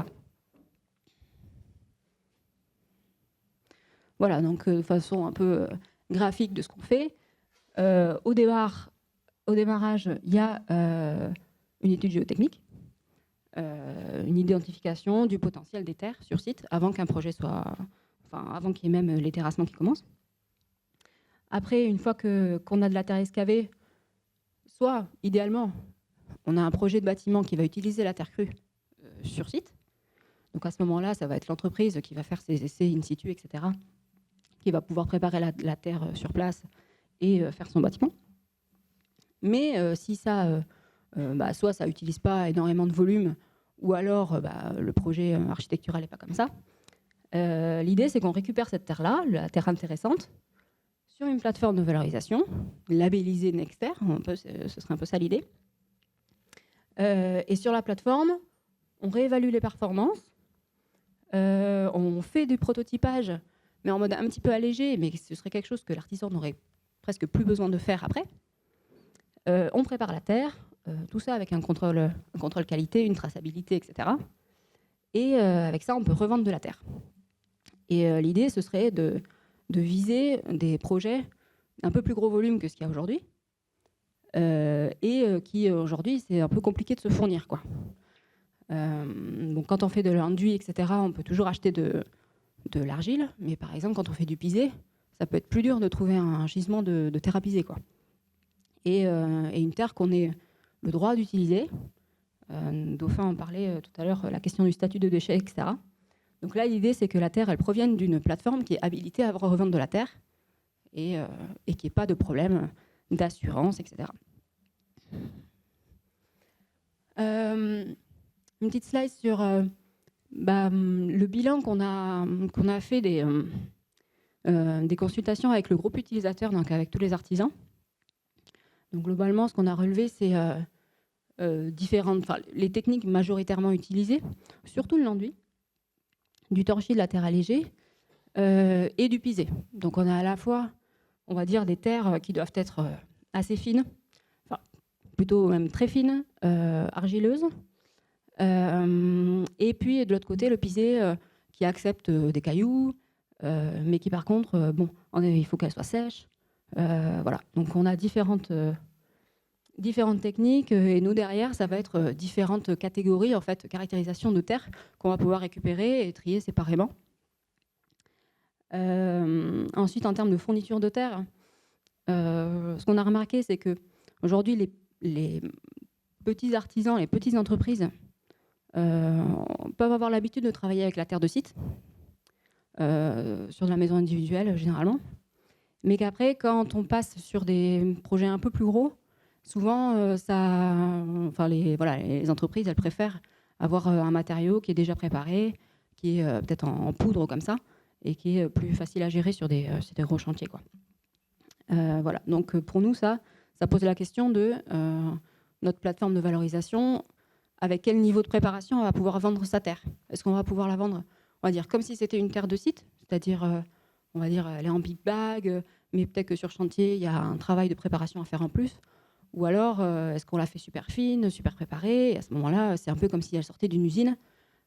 Voilà, donc de façon un peu graphique de ce qu'on fait. Au démarrage, il y a une étude géotechnique, une identification du potentiel des terres sur site avant qu'un projet avant qu'il y ait même les terrassements qui commencent. Après, une fois qu'on a de la terre excavée, soit idéalement, on a un projet de bâtiment qui va utiliser la terre crue sur site. Donc à ce moment-là, ça va être l'entreprise qui va faire ses essais in situ, etc., qui va pouvoir préparer la terre sur place et faire son bâtiment. Mais si ça, soit ça n'utilise pas énormément de volume, ou alors le projet architectural n'est pas comme ça, l'idée c'est qu'on récupère cette terre-là, la terre intéressante, sur une plateforme de valorisation, labellisée Nexter, ce serait un peu ça l'idée. Et sur la plateforme, on réévalue les performances, on fait du prototypage, mais en mode un petit peu allégé, mais ce serait quelque chose que l'artisan n'aurait presque plus besoin de faire après. On prépare la terre, tout ça avec un contrôle qualité, une traçabilité, etc. Et avec ça, on peut revendre de la terre. Et l'idée, ce serait de viser des projets un peu plus gros volume que ce qu'il y a aujourd'hui, et qui, aujourd'hui, c'est un peu compliqué de se fournir, quoi. Donc, quand on fait de l'enduit, etc., on peut toujours acheter de l'argile, mais par exemple, quand on fait du pisé, ça peut être plus dur de trouver un gisement de terre à piser, quoi. Et une terre qu'on ait le droit d'utiliser. Dauphin en parlait tout à l'heure, la question du statut de déchet, etc. Donc là, l'idée, c'est que la terre, elle provienne d'une plateforme qui est habilitée à revendre de la terre et qu'il n'y ait pas de problème d'assurance, etc. Une petite slide sur le bilan qu'on a fait des consultations avec le groupe utilisateur, donc avec tous les artisans. Donc globalement, ce qu'on a relevé, c'est les techniques majoritairement utilisées, surtout le l'enduit, du torchis, de la terre allégée et du pisé. Donc on a à la fois, on va dire, des terres qui doivent être assez fines, enfin plutôt même très fines, argileuses, et puis de l'autre côté le pisé qui accepte des cailloux, mais qui par contre, il faut qu'elle soit sèche. Voilà, donc on a différentes techniques et nous derrière ça va être différentes catégories, en fait, caractérisation de terre qu'on va pouvoir récupérer et trier séparément. Ensuite, en termes de fourniture de terre, ce qu'on a remarqué, c'est que aujourd'hui les petits artisans, les petites entreprises peuvent avoir l'habitude de travailler avec la terre de site sur de la maison individuelle généralement. Mais qu'après, quand on passe sur des projets un peu plus gros, souvent, les entreprises, elles préfèrent avoir un matériau qui est déjà préparé, qui est peut-être en poudre comme ça, et qui est plus facile à gérer sur des gros chantiers, quoi. Voilà. Donc pour nous, ça pose la question de notre plateforme de valorisation, avec quel niveau de préparation on va pouvoir vendre sa terre. Est-ce qu'on va pouvoir la vendre, on va dire, comme si c'était une terre de site, c'est-à-dire... on va dire, elle est en big bag, mais peut-être que sur chantier, il y a un travail de préparation à faire en plus. Ou alors, est-ce qu'on la fait super fine, super préparée ? Et à ce moment-là, c'est un peu comme si elle sortait d'une usine.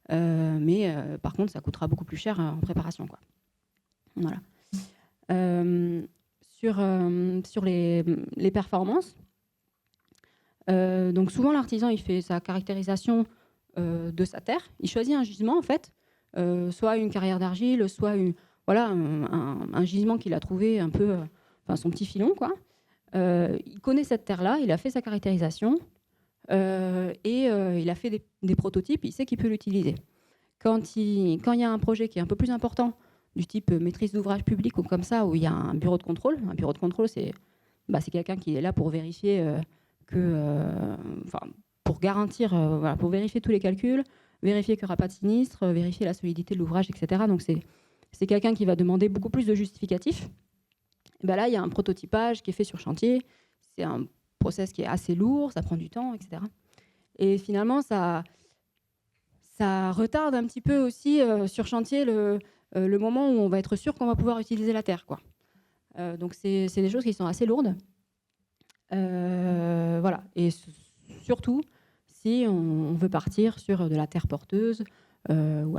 mais par contre, ça coûtera beaucoup plus cher en préparation, quoi. Voilà. Sur les performances, donc souvent l'artisan il fait sa caractérisation de sa terre, il choisit un gisement en fait, soit une carrière d'argile, soit un gisement qu'il a trouvé un peu, son petit filon, quoi. Il connaît cette terre-là, il a fait sa caractérisation et il a fait des prototypes, il sait qu'il peut l'utiliser. Quand il y a un projet qui est un peu plus important, du type maîtrise d'ouvrage public ou comme ça, où il y a un bureau de contrôle. Un bureau de contrôle, c'est quelqu'un qui est là pour vérifier pour garantir, pour vérifier tous les calculs, vérifier qu'il n'y aura pas de sinistre, vérifier la solidité de l'ouvrage, etc. Donc c'est quelqu'un qui va demander beaucoup plus de justificatifs. Là, il y a un prototypage qui est fait sur chantier. C'est un process qui est assez lourd, ça prend du temps, etc. Et finalement, ça retarde un petit peu aussi sur chantier le moment où on va être sûr qu'on va pouvoir utiliser la terre, quoi. Donc c'est des choses qui sont assez lourdes. Voilà. Et surtout, si on veut partir sur de la terre porteuse, ou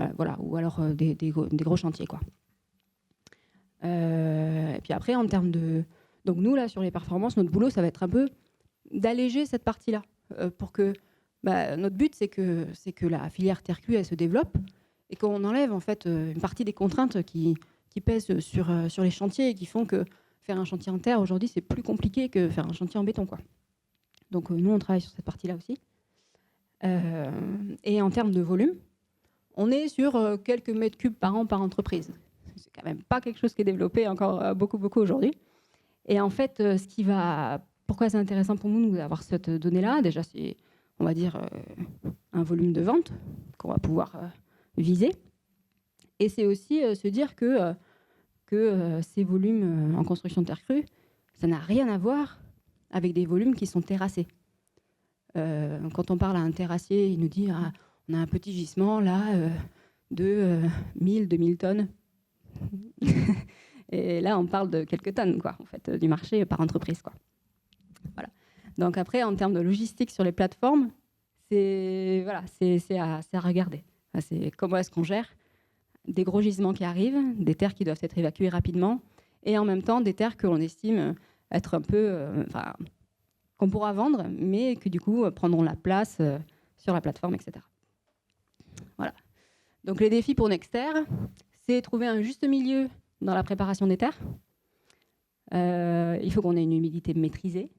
alors des gros chantiers, quoi. Et puis après, en termes de... Donc nous, là, sur les performances, notre boulot, ça va être un peu d'alléger cette partie-là, pour que... notre but, c'est que la filière terre-cuit, elle se développe, et qu'on enlève en fait une partie des contraintes qui pèsent sur les chantiers et qui font que faire un chantier en terre aujourd'hui c'est plus compliqué que faire un chantier en béton, quoi. Donc nous on travaille sur cette partie-là aussi. Et en termes de volume, on est sur quelques mètres cubes par an par entreprise. C'est quand même pas quelque chose qui est développé encore beaucoup aujourd'hui. Et en fait, pourquoi c'est intéressant pour nous d'avoir cette donnée-là, déjà c'est, on va dire, un volume de vente qu'on va pouvoir viser. Et c'est aussi se dire que ces volumes en construction terre crue, ça n'a rien à voir avec des volumes qui sont terrassés. Quand on parle à un terrassier, il nous dit on a un petit gisement là de 1000-2000 tonnes. Et là, on parle de quelques tonnes, quoi, en fait, du marché par entreprise, quoi. Voilà. Donc après, en termes de logistique sur les plateformes, c'est à regarder. C'est comment est-ce qu'on gère des gros gisements qui arrivent, des terres qui doivent être évacuées rapidement, et en même temps des terres que l'on estime être un peu... qu'on pourra vendre, mais qui du coup prendront la place sur la plateforme, etc. Voilà. Donc les défis pour Nexter, c'est trouver un juste milieu dans la préparation des terres. Il faut qu'on ait une humidité maîtrisée.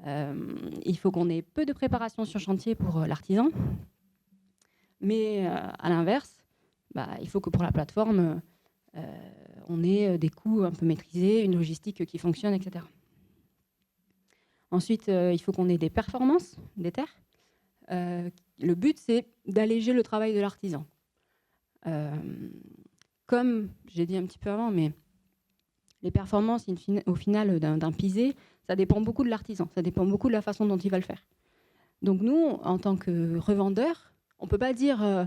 Il faut qu'on ait peu de préparation sur chantier pour l'artisan. Mais à l'inverse, il faut que pour la plateforme, on ait des coûts un peu maîtrisés, une logistique qui fonctionne, etc. Ensuite, il faut qu'on ait des performances des terres. Le but, c'est d'alléger le travail de l'artisan. Comme j'ai dit un petit peu avant, mais les performances, au final, d'un pisé, ça dépend beaucoup de l'artisan, ça dépend beaucoup de la façon dont il va le faire. Donc nous, en tant que revendeurs, on ne peut pas dire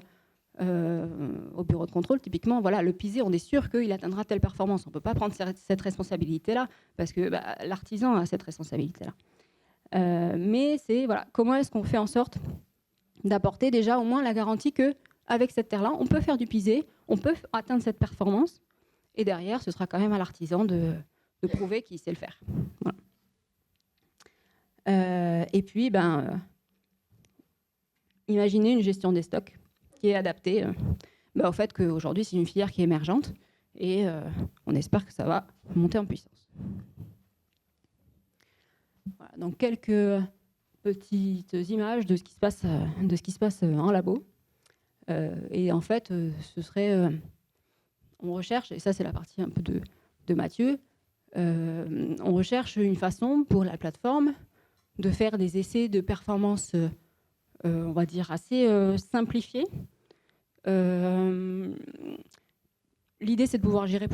au bureau de contrôle, typiquement, voilà, le pisé, on est sûr qu'il atteindra telle performance. On ne peut pas prendre cette responsabilité-là, parce que l'artisan a cette responsabilité-là. Mais c'est, voilà, comment est-ce qu'on fait en sorte d'apporter déjà au moins la garantie qu'avec cette terre-là, on peut faire du pisé, on peut atteindre cette performance, et derrière, ce sera quand même à l'artisan de prouver qu'il sait le faire. Voilà. Et puis, imaginez une gestion des stocks qui est adaptée au fait qu'aujourd'hui, c'est une filière qui est émergente et on espère que ça va monter en puissance. Voilà, donc, quelques petites images de ce qui se passe en labo. Et en fait, ce serait... on recherche, et ça, c'est la partie un peu de Mathieu, on recherche une façon pour la plateforme de faire des essais de performance, on va dire, assez simplifiés. L'idée, c'est de pouvoir gérer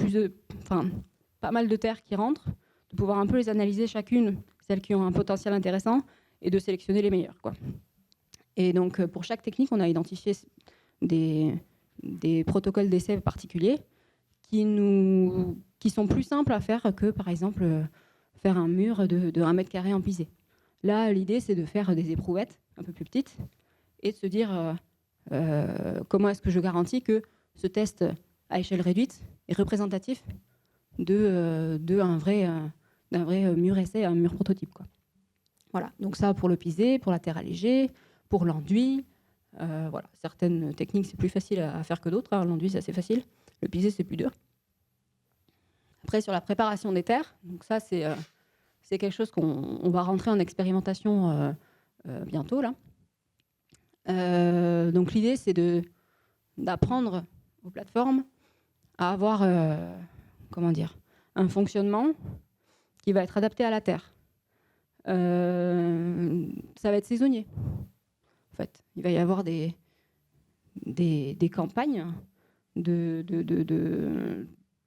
pas mal de terres qui rentrent, de pouvoir un peu les analyser chacune, celles qui ont un potentiel intéressant, et de sélectionner les meilleures, quoi. Et donc, pour chaque technique, on a identifié des protocoles d'essai particuliers qui sont plus simples à faire que, par exemple, faire un mur de 1 mètre carré en pisé. Là, l'idée, c'est de faire des éprouvettes un peu plus petites et de se dire, comment est-ce que je garantis que ce test à échelle réduite est représentatif d'un vrai mur essai, un mur prototype, quoi. Voilà, donc ça pour le pisé, pour la terre allégée, pour l'enduit. Voilà. Certaines techniques, c'est plus facile à faire que d'autres. L'enduit, c'est assez facile. Le pisé, c'est plus dur. Après, sur la préparation des terres, donc ça, c'est quelque chose qu'on va rentrer en expérimentation bientôt, là. Donc l'idée, c'est d'apprendre aux plateformes à avoir un fonctionnement qui va être adapté à la terre. Ça va être saisonnier. En fait, il va y avoir des campagnes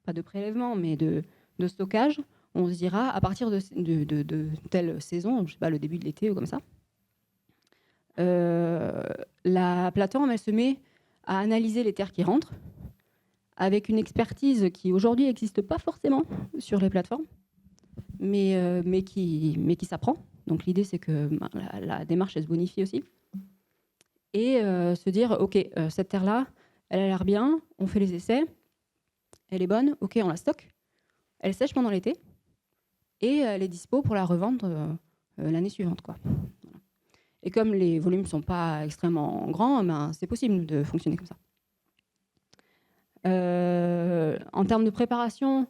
pas de prélèvement, mais de stockage. On se dira à partir de telle saison, je sais pas, le début de l'été ou comme ça. La plateforme, elle se met à analyser les terres qui rentrent avec une expertise qui aujourd'hui n'existe pas forcément sur les plateformes, mais qui s'apprend. Donc l'idée, c'est que la démarche, elle se bonifie aussi. Et se dire, OK, cette terre-là, elle a l'air bien, on fait les essais, elle est bonne, OK, on la stocke, elle sèche pendant l'été, et elle est dispo pour la revendre l'année suivante, quoi. Voilà. Et comme les volumes ne sont pas extrêmement grands, ben, c'est possible de fonctionner comme ça. En termes de préparation,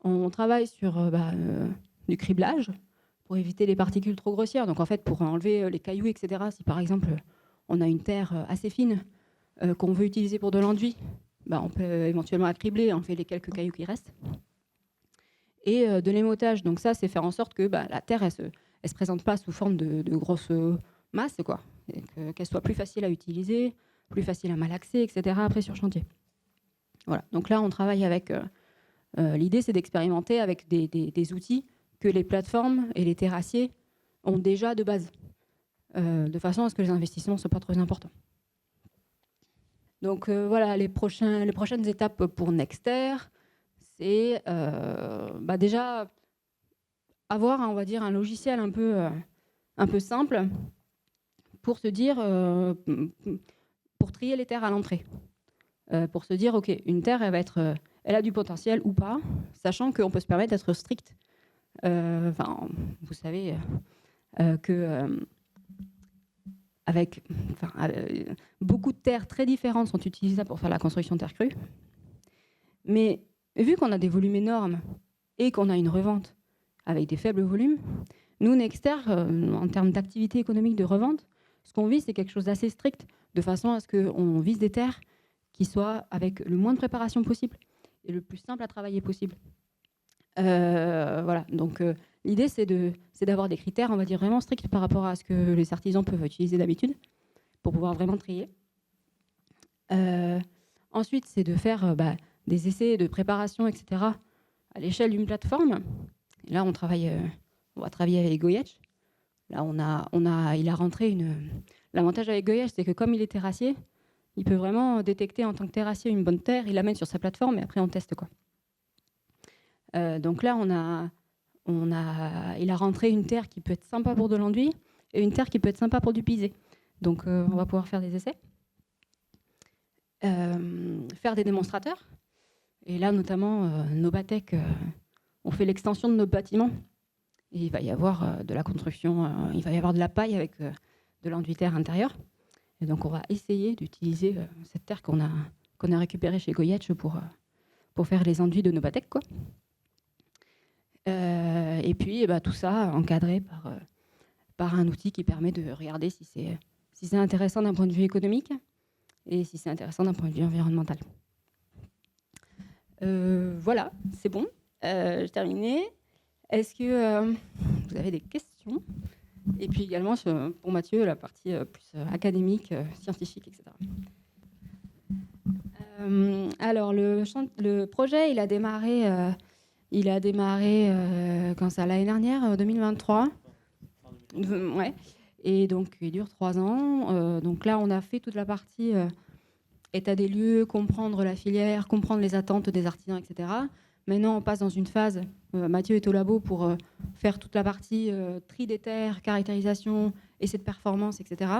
on travaille sur du criblage pour éviter les particules trop grossières. Donc en fait, pour enlever les cailloux, etc., si par exemple on a une terre assez fine qu'on veut utiliser pour de l'enduit, on peut éventuellement la cribler, on fait les quelques cailloux qui restent. Et de l'émautage, donc ça, c'est faire en sorte que la terre, elle se présente pas sous forme de grosses masses, quoi, qu'elle soit plus facile à utiliser, plus facile à malaxer, etc., après sur chantier. Voilà. Donc là, on travaille avec... l'idée, c'est d'expérimenter avec des outils que les plateformes et les terrassiers ont déjà de base, de façon à ce que les investissements ne soient pas trop importants. Donc voilà, les prochaines étapes pour Nexter, c'est déjà avoir, on va dire, un logiciel un peu simple pour se dire, pour trier les terres à l'entrée. Pour se dire, OK, une terre, elle a du potentiel ou pas, sachant qu'on peut se permettre d'être strict. Vous savez que beaucoup de terres très différentes sont utilisables pour faire la construction de terre crue. Mais vu qu'on a des volumes énormes et qu'on a une revente avec des faibles volumes, nous, Nexter, en termes d'activité économique de revente, ce qu'on vise, c'est quelque chose d'assez strict, de façon à ce qu'on vise des terres qui soient avec le moins de préparation possible et le plus simple à travailler possible. Voilà. Donc l'idée, c'est d'avoir des critères, on va dire, vraiment stricts par rapport à ce que les artisans peuvent utiliser d'habitude pour pouvoir vraiment trier. Ensuite, c'est de faire des essais de préparation, etc., à l'échelle d'une plateforme. Et là, on va travailler avec Goyetch. Là, il a rentré l'avantage avec Goyetch, c'est que comme il est terrassier, il peut vraiment détecter en tant que terrassier une bonne terre, il l'amène sur sa plateforme et après on teste, quoi. Donc là, il a rentré une terre qui peut être sympa pour de l'enduit et une terre qui peut être sympa pour du pisé. Donc on va pouvoir faire des essais. Faire des démonstrateurs. Et là, notamment, Nobatec, on fait l'extension de nos bâtiments. Et il va y avoir de la construction, il va y avoir de la paille avec de l'enduit terre intérieur. Et donc, on va essayer d'utiliser cette terre qu'on a récupérée chez Goyetch pour faire les enduits de Nobatec, quoi. Et puis, tout ça encadré par un outil qui permet de regarder si c'est intéressant d'un point de vue économique et si c'est intéressant d'un point de vue environnemental. Voilà, c'est bon. J'ai terminé. Est-ce que vous avez des questions ? Et puis également, pour Mathieu, la partie plus académique, scientifique, etc. Alors, le projet, il a démarré quand ça, l'année dernière, 2023. Ouais. Et donc, il dure 3 ans. Donc là, on a fait toute la partie état des lieux, comprendre la filière, comprendre les attentes des artisans, etc. Maintenant, on passe dans une phase, Mathieu est au labo pour faire toute la partie tri des terres, caractérisation, essai de performance, etc.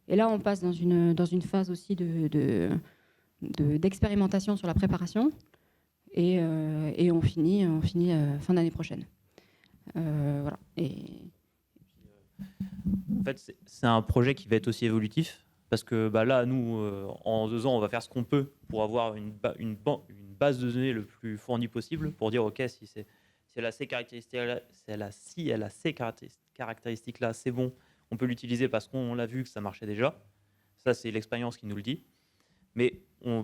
Et là, on passe dans une phase aussi d'expérimentation sur la préparation. Et on finit fin d'année prochaine. Voilà. En fait, c'est un projet qui va être aussi évolutif, parce que là, nous, en 2 ans, on va faire ce qu'on peut pour avoir une base de données le plus fournie possible, pour dire, OK, si elle a ces caractéristiques-là, c'est bon, on peut l'utiliser parce qu'on l'a vu que ça marchait déjà. Ça, c'est l'expérience qui nous le dit. Mais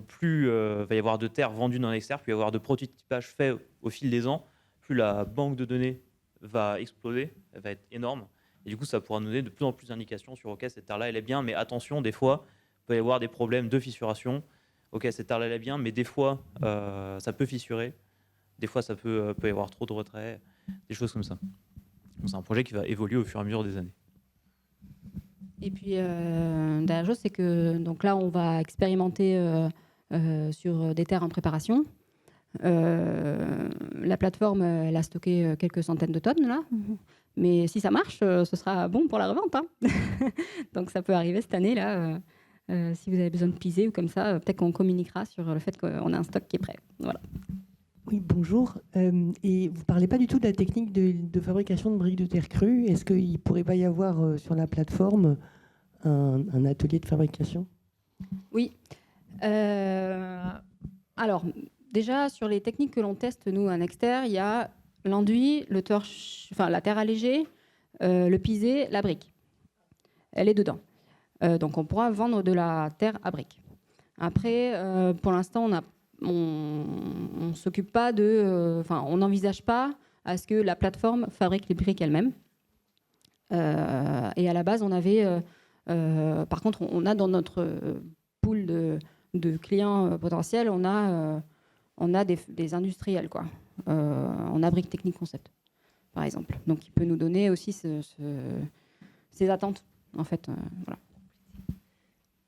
plus va y avoir de terres vendues dans Nexter, plus il va y avoir de prototypage fait au fil des ans, plus la banque de données va exploser, elle va être énorme. Et du coup, ça pourra nous donner de plus en plus d'indications sur OK, cette terre-là, elle est bien, mais attention, des fois, il peut y avoir des problèmes de fissuration. OK, cette terre-là, elle est bien, mais des fois, ça peut fissurer. Des fois, ça peut y avoir trop de retrait, des choses comme ça. Donc, c'est un projet qui va évoluer au fur et à mesure des années. Et puis, dernière chose, c'est que donc là, on va expérimenter sur des terres en préparation. La plateforme, elle a stocké quelques centaines de tonnes, là. Mais si ça marche, ce sera bon pour la revente. Hein. Donc, ça peut arriver cette année, là. Si vous avez besoin de piser ou comme ça, peut-être qu'on communiquera sur le fait qu'on a un stock qui est prêt. Voilà. Oui, bonjour. Et vous ne parlez pas du tout de la technique de fabrication de briques de terre crue. Est-ce qu'il ne pourrait pas y avoir sur la plateforme un atelier de fabrication ? Oui. Alors, déjà, sur les techniques que l'on teste, nous, à Nexter, il y a l'enduit, la terre allégée, le pisé, la brique. Elle est dedans. Donc, on pourra vendre de la terre à brique. Après, pour l'instant, on ne s'occupe pas on n'envisage pas à ce que la plateforme fabrique les briques elle-même. Et à la base, on avait... par contre, on a dans notre pool de clients potentiels, on a des industriels, quoi. On a Briques Techniques Concept, par exemple. Donc, il peut nous donner aussi ses attentes, en fait. Voilà.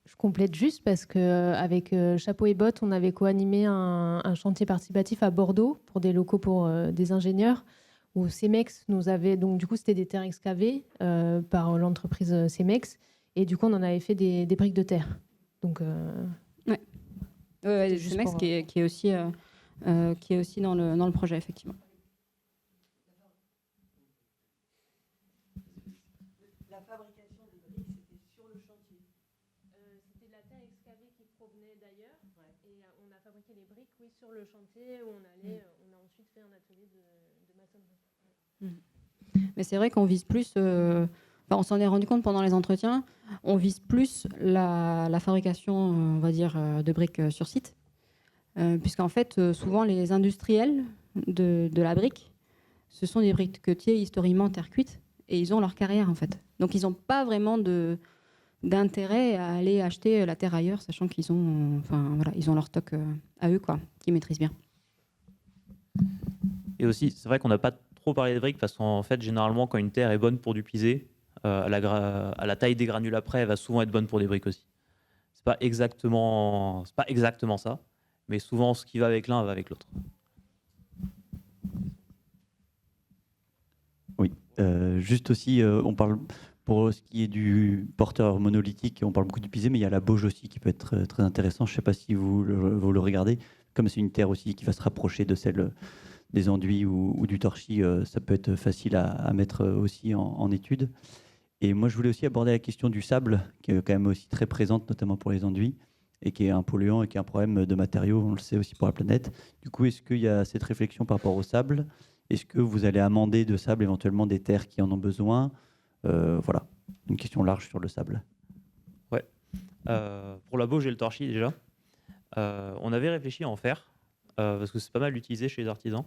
Je complète juste parce qu'avec Chapeau et Bottes, on avait co-animé un chantier participatif à Bordeaux pour des locaux pour des ingénieurs où Cemex nous avait... Donc, du coup, c'était des terres excavées par l'entreprise Cemex. Et du coup, on en avait fait des briques de terre. Donc, ouais, Cemex qui est aussi dans le projet, effectivement. La fabrication des briques, c'était sur le chantier. C'était de la terre excavée qui provenait d'ailleurs. Ouais. Et on a fabriqué les briques, oui, sur le chantier où on a ensuite fait un atelier de maçonnerie. Mais c'est vrai qu'on vise plus... on s'en est rendu compte pendant les entretiens, on vise plus la fabrication, on va dire, de briques sur site. Puisqu'en fait, souvent, les industriels de la brique, ce sont des briquetiers historiquement terre cuite, et ils ont leur carrière, en fait. Donc, ils n'ont pas vraiment d'intérêt à aller acheter la terre ailleurs, sachant qu'ils ont, ils ont leur stock à eux, quoi, qu'ils maîtrisent bien. Et aussi, c'est vrai qu'on n'a pas trop parlé de briques, parce qu'en fait, généralement, quand une terre est bonne pour du pisé, à la taille des granules après, elle va souvent être bonne pour des briques aussi. C'est pas exactement ça, mais souvent ce qui va avec l'un va avec l'autre. Oui, juste aussi, on parle pour ce qui est du porteur monolithique, on parle beaucoup du pisé, mais il y a la bauge aussi qui peut être très intéressant. Je ne sais pas si vous le regardez, comme c'est une terre aussi qui va se rapprocher de celle des enduits ou du torchis, ça peut être facile à mettre aussi en étude. Et moi, je voulais aussi aborder la question du sable, qui est quand même aussi très présente, notamment pour les enduits, et qui est un polluant et qui est un problème de matériaux, on le sait aussi pour la planète. Du coup, est-ce qu'il y a cette réflexion par rapport au sable ? Est-ce que vous allez amender de sable éventuellement des terres qui en ont besoin ? Voilà, une question large sur le sable. Ouais. Pour la bauge et le torchis, déjà, on avait réfléchi à en faire, parce que c'est pas mal utilisé chez les artisans.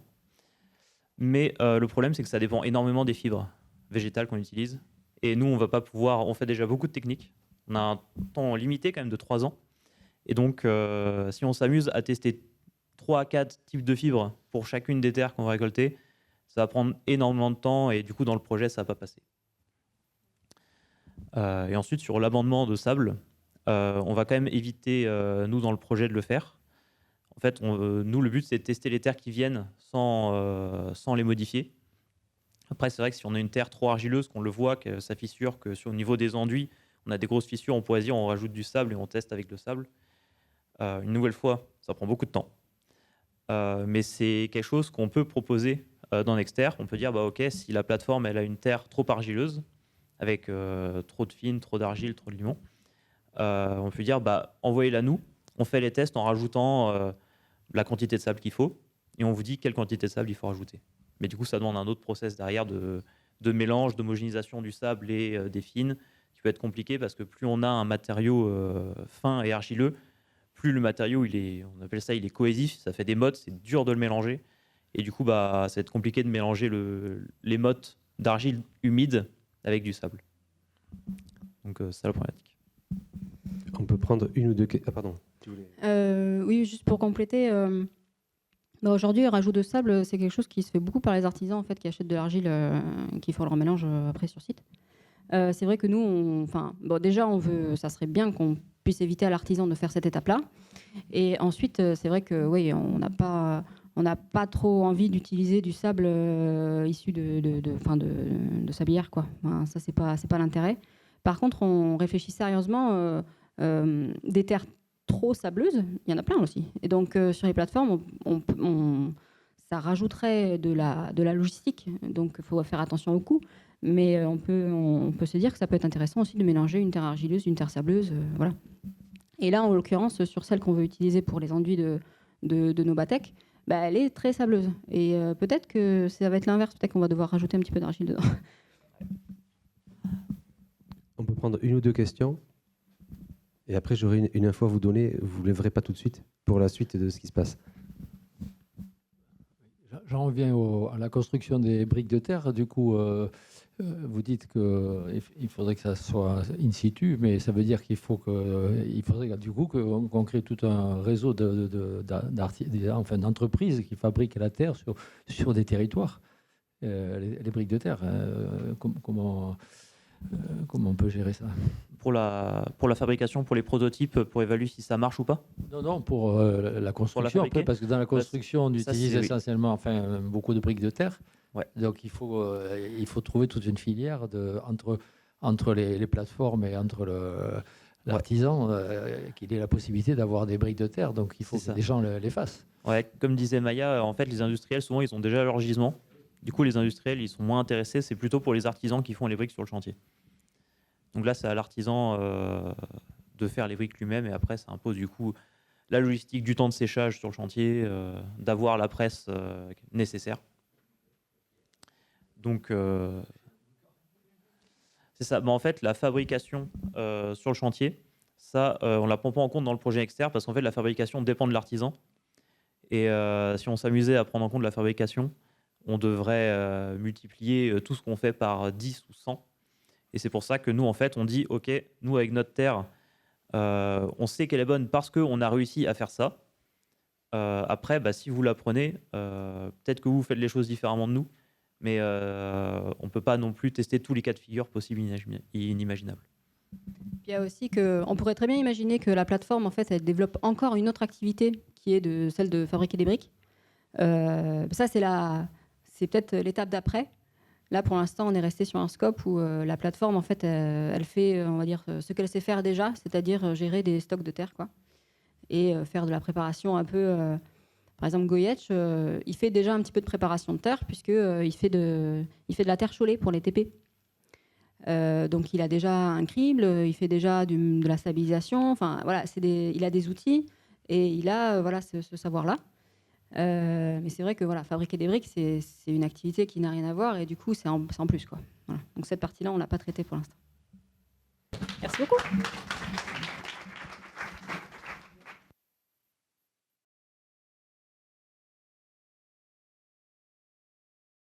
Mais le problème, c'est que ça dépend énormément des fibres végétales qu'on utilise. Et nous, on va pas pouvoir. On fait déjà beaucoup de techniques. On a un temps limité quand même de 3 ans. Et donc, si on s'amuse à tester 3 à 4 types de fibres pour chacune des terres qu'on va récolter, ça va prendre énormément de temps et du coup, dans le projet, ça va pas passer. Et ensuite, sur l'amendement de sable, on va quand même éviter, nous, dans le projet, de le faire. En fait, nous, le but, c'est de tester les terres qui viennent sans les modifier. Après, c'est vrai que si on a une terre trop argileuse, qu'on le voit, que ça fissure, que sur le niveau des enduits, On a des grosses fissures, on pourrait se dire on rajoute du sable et on teste avec le sable. Une nouvelle fois, ça prend beaucoup de temps. Mais c'est quelque chose qu'on peut proposer dans Nexter. On peut dire, bah, ok, si la plateforme elle a une terre trop argileuse, avec trop de fines, trop d'argile, trop de limon, on peut dire, bah, envoyez-la nous. On fait les tests en rajoutant la quantité de sable qu'il faut et on vous dit quelle quantité de sable il faut rajouter. Mais du coup, ça demande un autre process derrière de mélange, d'homogénéisation du sable et des fines, qui peut être compliqué parce que plus on a un matériau fin et argileux, plus le matériau, on appelle ça, il est cohésif, ça fait des mottes, c'est dur de le mélanger. Et du coup, bah, ça va être compliqué de mélanger les mottes d'argile humide avec du sable. Donc, c'est la problématique. On peut prendre une ou deux... Ah, pardon. Oui, juste pour compléter, aujourd'hui, le rajout de sable, c'est quelque chose qui se fait beaucoup par les artisans en fait, qui achètent de l'argile qui font leur mélange après sur site. C'est vrai que nous, déjà, ça serait bien qu'on puisse éviter à l'artisan de faire cette étape-là. Et ensuite, c'est vrai que oui, on n'a pas trop envie d'utiliser du sable issu de sablière, quoi. Enfin, ça, c'est pas l'intérêt. Par contre, on réfléchit sérieusement des terres trop sableuses, il y en a plein aussi. Et donc, sur les plateformes, ça rajouterait de la logistique. Donc, il faut faire attention au coût. Mais on peut se dire que ça peut être intéressant aussi de mélanger une terre argileuse, une terre sableuse. Voilà. Et là, en l'occurrence, sur celle qu'on veut utiliser pour les enduits de nos batecs, bah, elle est très sableuse. Et peut-être que ça va être l'inverse. Peut-être qu'on va devoir rajouter un petit peu d'argile dedans. On peut prendre une ou deux questions. Et après, j'aurai une info à vous donner. Vous ne lèverez pas tout de suite pour la suite de ce qui se passe. J'en reviens à la construction des briques de terre. Du coup, vous dites qu'il faudrait que ça soit in situ, mais ça veut dire qu'il faudrait du coup qu'on crée tout un réseau d'entreprises qui fabriquent la terre sur des territoires, les briques de terre. Comment on peut gérer ça? Pour la fabrication, pour les prototypes, pour évaluer si ça marche ou pas? Non, pour la construction, après, parce que dans la construction, on utilise essentiellement beaucoup de briques de terre. Ouais. Donc il faut trouver toute une filière entre les plateformes et entre l'artisan qu'il ait la possibilité d'avoir des briques de terre. Donc il faut que les gens les fassent. Ouais, comme disait Maya, en fait, les industriels, souvent, ils ont déjà leur gisement. Du coup, les industriels, ils sont moins intéressés. C'est plutôt pour les artisans qui font les briques sur le chantier. Donc là, c'est à l'artisan de faire les briques lui-même. Et après, ça impose du coup la logistique, du temps de séchage sur le chantier, d'avoir la presse nécessaire. Donc, c'est ça. Mais en fait, la fabrication sur le chantier, ça, on ne la prend pas en compte dans le projet externe parce qu'en fait, la fabrication dépend de l'artisan. Et si on s'amusait à prendre en compte la fabrication, on devrait multiplier tout ce qu'on fait par 10 ou 100. Et c'est pour ça que nous, en fait, on dit, OK, nous, avec notre terre, on sait qu'elle est bonne parce qu'on a réussi à faire ça. Après, bah, si vous la prenez, peut-être que vous faites les choses différemment de nous, mais on ne peut pas non plus tester tous les cas de figure possibles et inimaginables. Il y a aussi qu'on pourrait très bien imaginer que la plateforme, en fait, elle développe encore une autre activité qui est celle de fabriquer des briques. Ça, c'est peut-être l'étape d'après. Là, pour l'instant, on est resté sur un scope où la plateforme, en fait, elle fait, on va dire, ce qu'elle sait faire déjà, c'est-à-dire gérer des stocks de terre, quoi, et faire de la préparation un peu. Par exemple, Goyetch, il fait déjà un petit peu de préparation de terre puisqu'il fait de la terre chaulée pour les TP. Donc, il a déjà un crible, il fait déjà de la stabilisation. Enfin, voilà, il a des outils et il a ce savoir-là. Mais c'est vrai que fabriquer des briques, c'est une activité qui n'a rien à voir et du coup, c'est en plus, quoi. Voilà. Donc cette partie-là, on l'a pas traitée pour l'instant. Merci beaucoup.